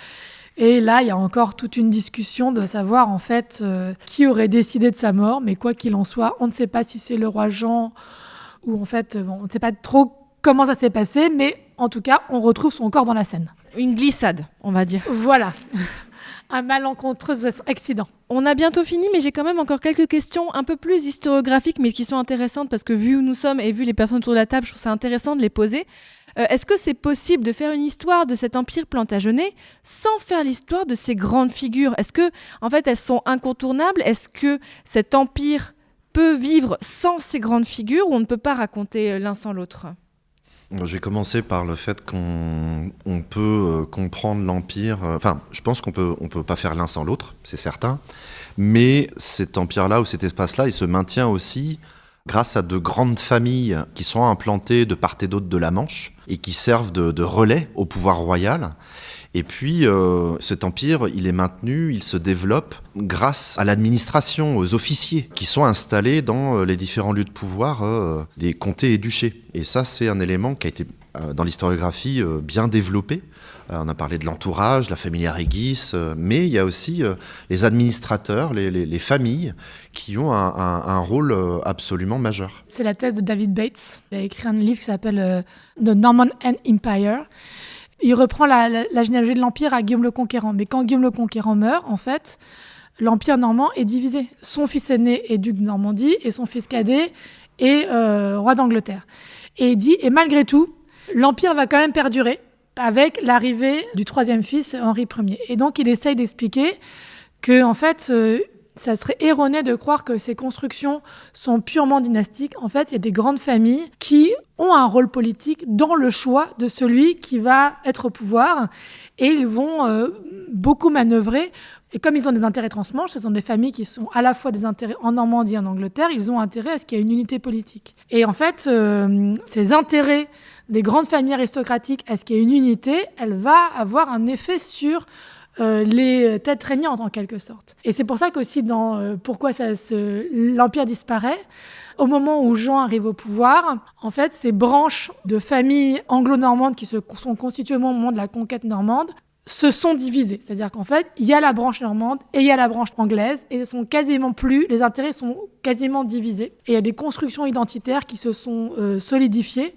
Et là, il y a encore toute une discussion de savoir en fait qui aurait décidé de sa mort. Mais quoi qu'il en soit, on ne sait pas si c'est le roi Jean ou en fait, on ne sait pas trop comment ça s'est passé. Mais en tout cas, on retrouve son corps dans la Seine. Une glissade, on va dire. Voilà. Un malencontreux accident. On a bientôt fini, mais j'ai quand même encore quelques questions un peu plus historiographiques, mais qui sont intéressantes parce que vu où nous sommes et vu les personnes autour de la table, je trouve ça intéressant de les poser. Est-ce que c'est possible de faire une histoire de cet empire plantagenet sans faire l'histoire de ces grandes figures ? Est-ce que, en fait, elles sont incontournables ? Est-ce que cet empire peut vivre sans ces grandes figures ou on ne peut pas raconter l'un sans l'autre ? Je vais commencer par le fait qu'on peut comprendre l'Empire. Enfin, je pense qu'on peut pas faire l'un sans l'autre, c'est certain. Mais cet empire-là ou cet espace-là, il se maintient aussi grâce à de grandes familles qui sont implantées de part et d'autre de la Manche et qui servent de relais au pouvoir royal. Et puis, cet empire, il est maintenu, il se développe grâce à l'administration, aux officiers qui sont installés dans les différents lieux de pouvoir des comtés et duchés. Et ça, c'est un élément qui a été, dans l'historiographie, bien développé. On a parlé de l'entourage, la familia regis, mais il y a aussi les administrateurs, les familles, qui ont un rôle absolument majeur. C'est la thèse de David Bates. Il a écrit un livre qui s'appelle The Norman Empire. Il reprend la généalogie de l'Empire à Guillaume le Conquérant. Mais quand Guillaume le Conquérant meurt, en fait, l'Empire normand est divisé. Son fils aîné est duc de Normandie et son fils cadet est roi d'Angleterre. Et il dit, et malgré tout, l'Empire va quand même perdurer avec l'arrivée du troisième fils, Henri Ier. Et donc, il essaye d'expliquer que, en fait, ça serait erroné de croire que ces constructions sont purement dynastiques. En fait, il y a des grandes familles qui ont un rôle politique dans le choix de celui qui va être au pouvoir. Et ils vont beaucoup manœuvrer. Et comme ils ont des intérêts transmanches, ce sont des familles qui sont à la fois des intérêts en Normandie et en Angleterre, ils ont intérêt à ce qu'il y ait une unité politique. Et en fait, ces intérêts des grandes familles aristocratiques à ce qu'il y ait une unité, elle va avoir un effet sur les têtes régnantes en quelque sorte. Et c'est pour ça qu'aussi dans pourquoi l'Empire disparaît, au moment où Jean arrive au pouvoir, en fait, ces branches de familles anglo-normandes qui se sont constituées au moment de la conquête normande se sont divisées. C'est-à-dire qu'en fait, il y a la branche normande et il y a la branche anglaise et les intérêts sont quasiment divisés. Et il y a des constructions identitaires qui se sont solidifiées,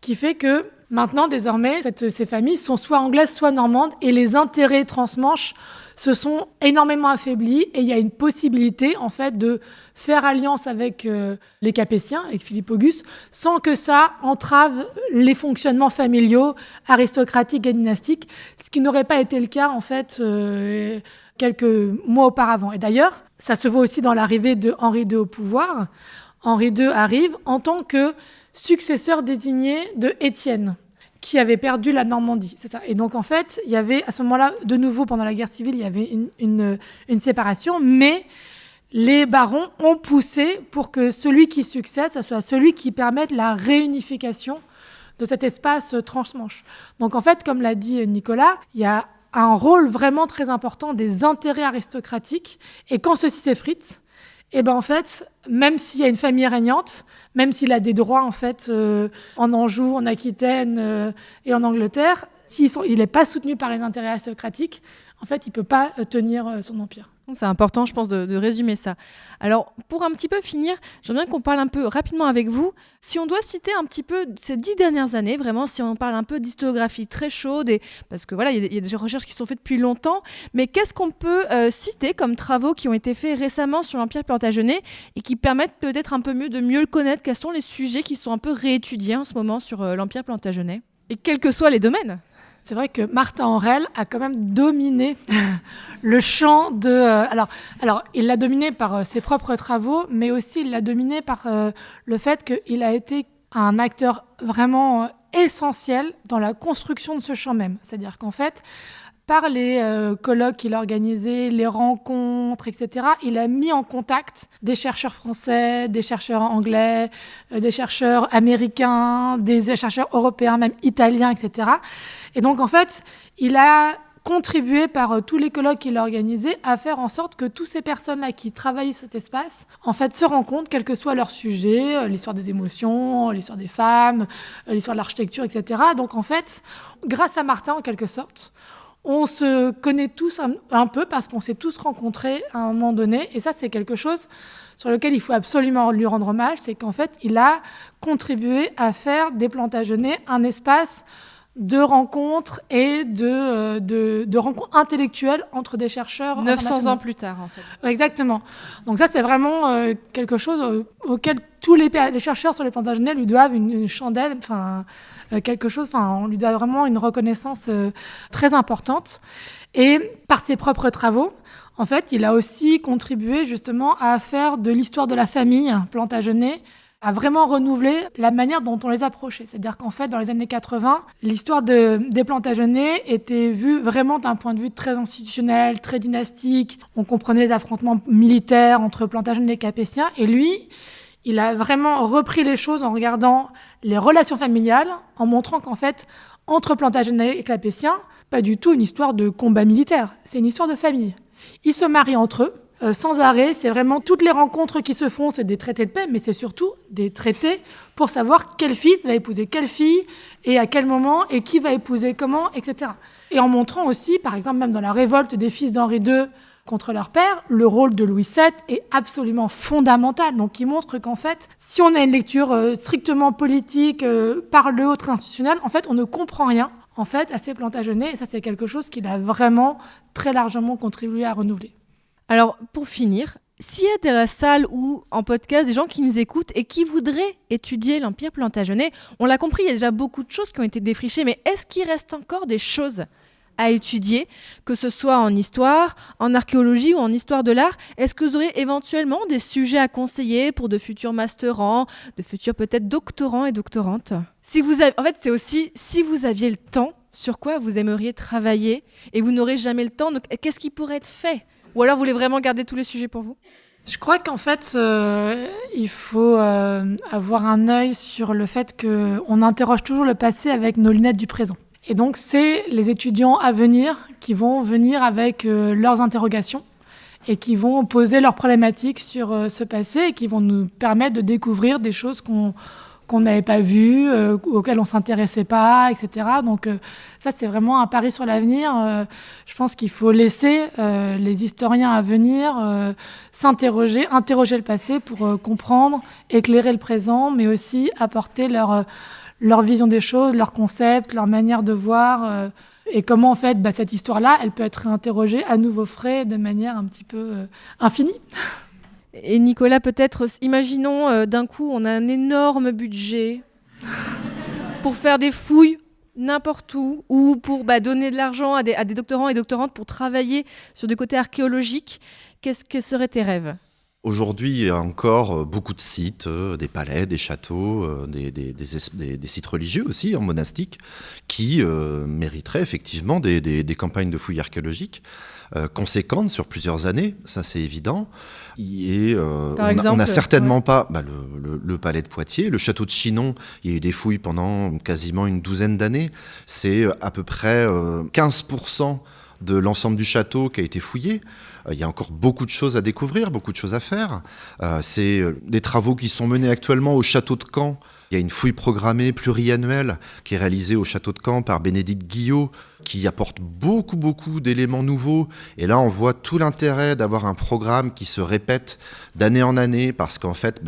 qui fait que maintenant, désormais, ces familles sont soit anglaises, soit normandes, et les intérêts transmanches se sont énormément affaiblis, et il y a une possibilité, en fait, de faire alliance avec les Capétiens, avec Philippe Auguste, sans que ça entrave les fonctionnements familiaux, aristocratiques et dynastiques, ce qui n'aurait pas été le cas, en fait, quelques mois auparavant. Et d'ailleurs, ça se voit aussi dans l'arrivée de Henri II au pouvoir. Henri II arrive en tant que successeur désigné de Étienne, qui avait perdu la Normandie. C'est ça. Et donc, en fait, il y avait, à ce moment-là, de nouveau, pendant la guerre civile, il y avait une séparation, mais les barons ont poussé pour que celui qui succède, ce soit celui qui permette la réunification de cet espace transmanche. Donc, en fait, comme l'a dit Nicolas, il y a un rôle vraiment très important des intérêts aristocratiques, et quand ceci s'effrite, et ben en fait, même s'il y a une famille régnante, même s'il a des droits en fait en Anjou, en Aquitaine et en Angleterre, il n'est pas soutenu par les intérêts aristocratiques, en fait, il ne peut pas tenir son empire. C'est important, je pense, de résumer ça. Alors, pour un petit peu finir, j'aimerais bien qu'on parle un peu rapidement avec vous. Si on doit citer un petit peu ces 10 dernières années, vraiment, si on parle un peu d'historiographie très chaude, parce que voilà, il y a des recherches qui sont faites depuis longtemps, mais qu'est-ce qu'on peut citer comme travaux qui ont été faits récemment sur l'Empire plantagenet et qui permettent peut-être un peu mieux de mieux le connaître? Quels sont les sujets qui sont un peu réétudiés en ce moment sur l'Empire plantagenet? Et quels que soient les domaines. C'est vrai que Martin Aurel a quand même dominé le champ de... Alors, il l'a dominé par ses propres travaux, mais aussi il l'a dominé par le fait qu'il a été un acteur vraiment essentiel dans la construction de ce champ même. C'est-à-dire qu'en fait, par les colloques qu'il a organisés, les rencontres, etc., il a mis en contact des chercheurs français, des chercheurs anglais, des chercheurs américains, des chercheurs européens, même italiens, etc. Et donc, en fait, il a contribué par tous les colloques qu'il a organisés à faire en sorte que toutes ces personnes-là qui travaillent cet espace, en fait, se rencontrent, quel que soit leur sujet, l'histoire des émotions, l'histoire des femmes, l'histoire de l'architecture, etc. Donc, en fait, grâce à Martin, en quelque sorte, on se connaît tous un peu parce qu'on s'est tous rencontrés à un moment donné. Et ça, c'est quelque chose sur lequel il faut absolument lui rendre hommage. C'est qu'en fait, il a contribué à faire des Plantagenets un espace de rencontres et de rencontres intellectuelles entre des chercheurs 900 ans plus tard, en fait. Exactement. Donc ça, c'est vraiment quelque chose auquel tous les chercheurs sur les Plantagenets lui doivent une chandelle, on lui doit vraiment une reconnaissance très importante. Et par ses propres travaux, en fait, il a aussi contribué justement à faire de l'histoire de la famille Plantagenet, à vraiment renouveler la manière dont on les approchait. C'est-à-dire qu'en fait, dans les années 80, l'histoire des Plantagenets était vue vraiment d'un point de vue très institutionnel, très dynastique. On comprenait les affrontements militaires entre Plantagenets et Capétiens. Et lui, il a vraiment repris les choses en regardant les relations familiales, en montrant qu'en fait, entre Plantagenets et Capétiens, pas du tout une histoire de combat militaire, c'est une histoire de famille. Ils se marient entre eux, sans arrêt, c'est vraiment toutes les rencontres qui se font, c'est des traités de paix, mais c'est surtout des traités pour savoir quel fils va épouser quelle fille, et à quel moment, et qui va épouser comment, etc. Et en montrant aussi, par exemple, même dans la révolte des fils d'Henri II contre leur père, le rôle de Louis VII est absolument fondamental. Donc il montre qu'en fait, si on a une lecture strictement politique, par le haut institutionnel, en fait, on ne comprend rien en fait, à ces Plantagenets, et ça, c'est quelque chose qu'il a vraiment très largement contribué à renouveler. Alors, pour finir, s'il y a dans la salle ou en podcast des gens qui nous écoutent et qui voudraient étudier l'Empire Plantagenet, on l'a compris, il y a déjà beaucoup de choses qui ont été défrichées, mais est-ce qu'il reste encore des choses à étudier, que ce soit en histoire, en archéologie ou en histoire de l'art? Est-ce que vous aurez éventuellement des sujets à conseiller pour de futurs masterants, de futurs peut-être doctorants et doctorantes? En fait, c'est aussi si vous aviez le temps, sur quoi vous aimeriez travailler et vous n'aurez jamais le temps, donc qu'est-ce qui pourrait être fait? Ou alors vous voulez vraiment garder tous les sujets pour vous? Je crois qu'en fait, il faut avoir un œil sur le fait qu'on interroge toujours le passé avec nos lunettes du présent. Et donc, c'est les étudiants à venir qui vont venir avec leurs interrogations et qui vont poser leurs problématiques sur ce passé et qui vont nous permettre de découvrir des choses qu'on n'avait pas vues, auxquelles on ne s'intéressait pas, etc. Donc ça, c'est vraiment un pari sur l'avenir. Je pense qu'il faut laisser les historiens à venir s'interroger, interroger le passé pour comprendre, éclairer le présent, mais aussi apporter leur vision des choses, leur concept, leur manière de voir, et comment en fait cette histoire-là, elle peut être réinterrogée à nouveau frais de manière un petit peu infinie. Et Nicolas, peut-être, imaginons d'un coup, on a un énorme budget pour faire des fouilles n'importe où, ou pour donner de l'argent à des doctorants et doctorantes pour travailler sur des côtés archéologiques. Qu'est-ce que seraient tes rêves ? Aujourd'hui, il y a encore beaucoup de sites, des palais, des châteaux, des sites religieux aussi, monastiques, qui mériteraient effectivement des campagnes de fouilles archéologiques conséquentes sur plusieurs années, ça c'est évident. On n'a certainement pas le palais de Poitiers, le château de Chinon, il y a eu des fouilles pendant quasiment une douzaine d'années. C'est à peu près 15% de l'ensemble du château qui a été fouillé. Il y a encore beaucoup de choses à découvrir, beaucoup de choses à faire. C'est des travaux qui sont menés actuellement au château de Caen. Il y a une fouille programmée pluriannuelle qui est réalisée au château de Caen par Bénédicte Guillot, qui apporte beaucoup d'éléments nouveaux. Et là, on voit tout l'intérêt d'avoir un programme qui se répète d'année en année, parce qu'en fait,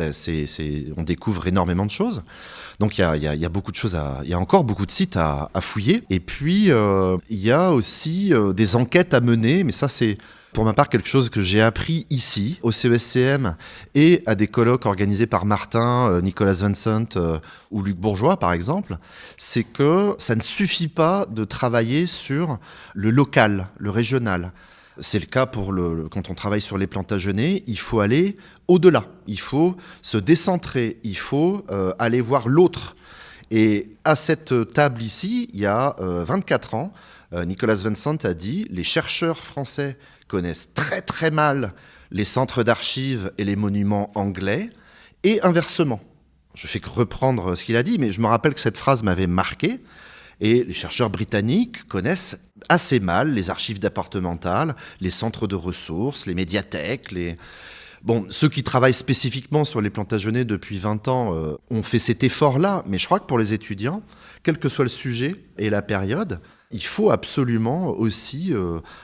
on découvre énormément de choses. Donc il y a beaucoup de choses il y a encore beaucoup de sites à fouiller. Et puis il y a aussi des enquêtes à mener, mais ça c'est pour ma part quelque chose que j'ai appris ici au CESCM et à des colloques organisés par Martin, Nicolas Vincent ou Luc Bourgeois par exemple. C'est que ça ne suffit pas de travailler sur le local, le régional. C'est le cas quand on travaille sur les Plantagenets, il faut aller au-delà, il faut se décentrer, il faut aller voir l'autre. Et à cette table ici, il y a 24 ans, Nicolas Vincent a dit « Les chercheurs français connaissent très très mal les centres d'archives et les monuments anglais, et inversement. » Je fais que reprendre ce qu'il a dit, mais je me rappelle que cette phrase m'avait marqué. Et les chercheurs britanniques connaissent assez mal les archives départementales, les centres de ressources, les médiathèques. Ceux qui travaillent spécifiquement sur les Plantagenets depuis 20 ans ont fait cet effort-là. Mais je crois que pour les étudiants, quel que soit le sujet et la période, il faut absolument aussi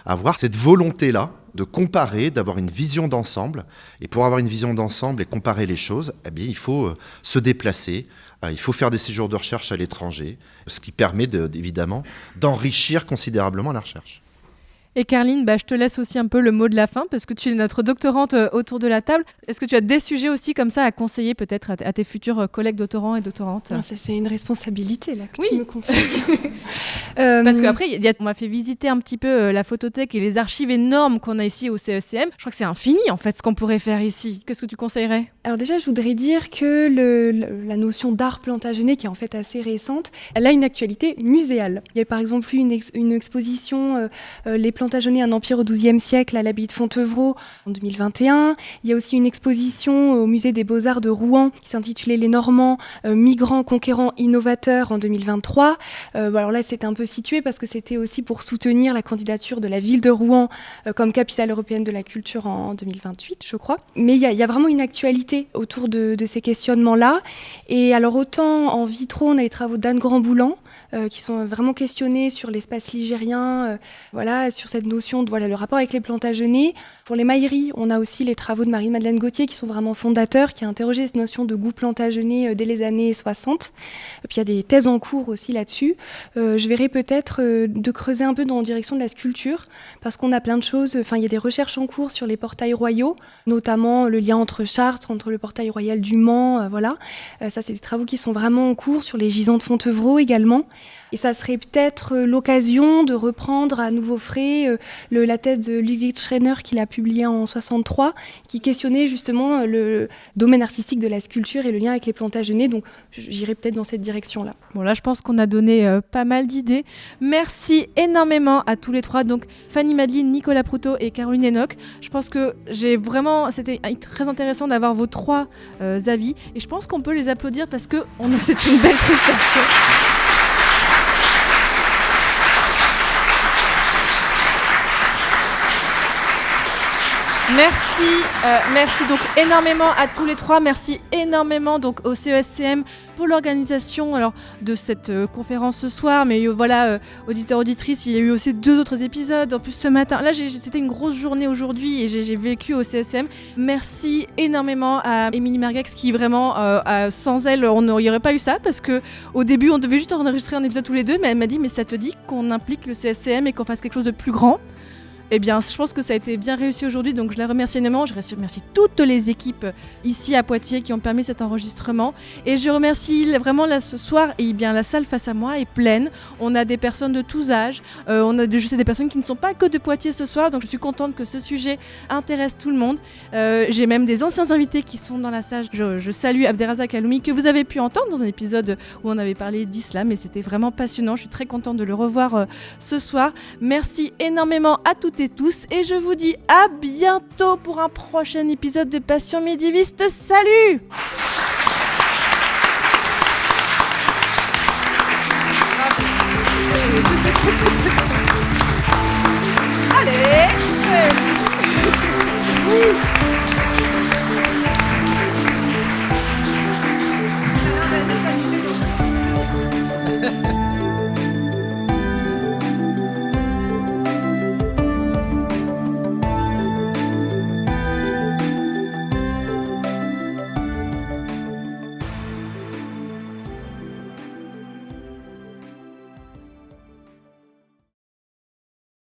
avoir cette volonté-là de comparer, d'avoir une vision d'ensemble. Et pour avoir une vision d'ensemble et comparer les choses, eh bien, il faut se déplacer, il faut faire des séjours de recherche à l'étranger, ce qui permet évidemment d'enrichir considérablement la recherche. Et Carline, je te laisse aussi un peu le mot de la fin, parce que tu es notre doctorante autour de la table. Est-ce que tu as des sujets aussi comme ça à conseiller peut-être à tes futurs collègues doctorants et doctorantes ? Non, ça, c'est une responsabilité là, que oui. tu me confies. Parce qu'après, on m'a fait visiter un petit peu la photothèque et les archives énormes qu'on a ici au CESCM. Je crois que c'est infini en fait ce qu'on pourrait faire ici. Qu'est-ce que tu conseillerais ? Alors déjà, je voudrais dire que la notion d'art plantagenet, qui est en fait assez récente, elle a une actualité muséale. Il y a par exemple eu une exposition Les Plantagenets, un empire au XIIe siècle à l'abbaye de Fontevraud en 2021. Il y a aussi une exposition au musée des Beaux-Arts de Rouen qui s'intitulait Les Normands, migrants, conquérants, innovateurs en 2023. Alors là, c'était un peu situé parce que c'était aussi pour soutenir la candidature de la ville de Rouen comme capitale européenne de la culture en 2028, je crois. Mais il y a vraiment une actualité autour de ces questionnements-là. Et alors autant en vitro, on a les travaux d'Anne Grandboulan, qui sont vraiment questionnés sur l'espace ligérien, sur cette notion de le rapport avec les plantagenets. Pour les mailleries, on a aussi les travaux de Marie-Madeleine Gauthier qui sont vraiment fondateurs, qui a interrogé cette notion de goût plantagenet dès les années 60. Et puis il y a des thèses en cours aussi là-dessus. Je verrais peut-être de creuser un peu dans la direction de la sculpture, parce qu'on a plein de choses. Il y a des recherches en cours sur les portails royaux, notamment le lien entre Chartres, entre le portail royal du Mans, ça, c'est des travaux qui sont vraiment en cours, sur les gisants de Fontevraud également. Et ça serait peut-être l'occasion de reprendre à nouveau frais la thèse de Ludwig Schreiner qu'il a publiée en 1963, qui questionnait justement le domaine artistique de la sculpture et le lien avec les plantagenets. Donc j'irai peut-être dans cette direction-là. Bon, là, je pense qu'on a donné pas mal d'idées. Merci énormément à tous les trois. Donc Fanny Madeline, Nicolas Proutot et Caroline Enoch. Je pense que c'était très intéressant d'avoir vos trois avis. Et je pense qu'on peut les applaudir parce que c'était une belle prestation. Merci donc énormément à tous les trois. Merci énormément donc au CESCM pour l'organisation de cette conférence ce soir. Mais auditeurs, auditrices, il y a eu aussi 2 autres épisodes. En plus ce matin, là c'était une grosse journée aujourd'hui et j'ai vécu au CESCM. Merci énormément à Émilie Mergex qui vraiment, sans elle, on n'y aurait pas eu ça parce que au début on devait juste enregistrer un épisode tous les deux, mais elle m'a dit mais ça te dit qu'on implique le CESCM et qu'on fasse quelque chose de plus grand ? Eh bien, je pense que ça a été bien réussi aujourd'hui, donc je la remercie énormément. Je remercie toutes les équipes ici à Poitiers qui ont permis cet enregistrement. Et je remercie vraiment là ce soir, la salle face à moi est pleine. On a des personnes de tous âges, je sais des personnes qui ne sont pas que de Poitiers ce soir, donc je suis contente que ce sujet intéresse tout le monde. J'ai même des anciens invités qui sont dans la salle. Je salue Abderrazak Aloumi, que vous avez pu entendre dans un épisode où on avait parlé d'islam, et c'était vraiment passionnant. Je suis très contente de le revoir ce soir. Merci énormément à toutes et tous, et je vous dis à bientôt pour un prochain épisode de Passion médiéviste. Salut! Allez!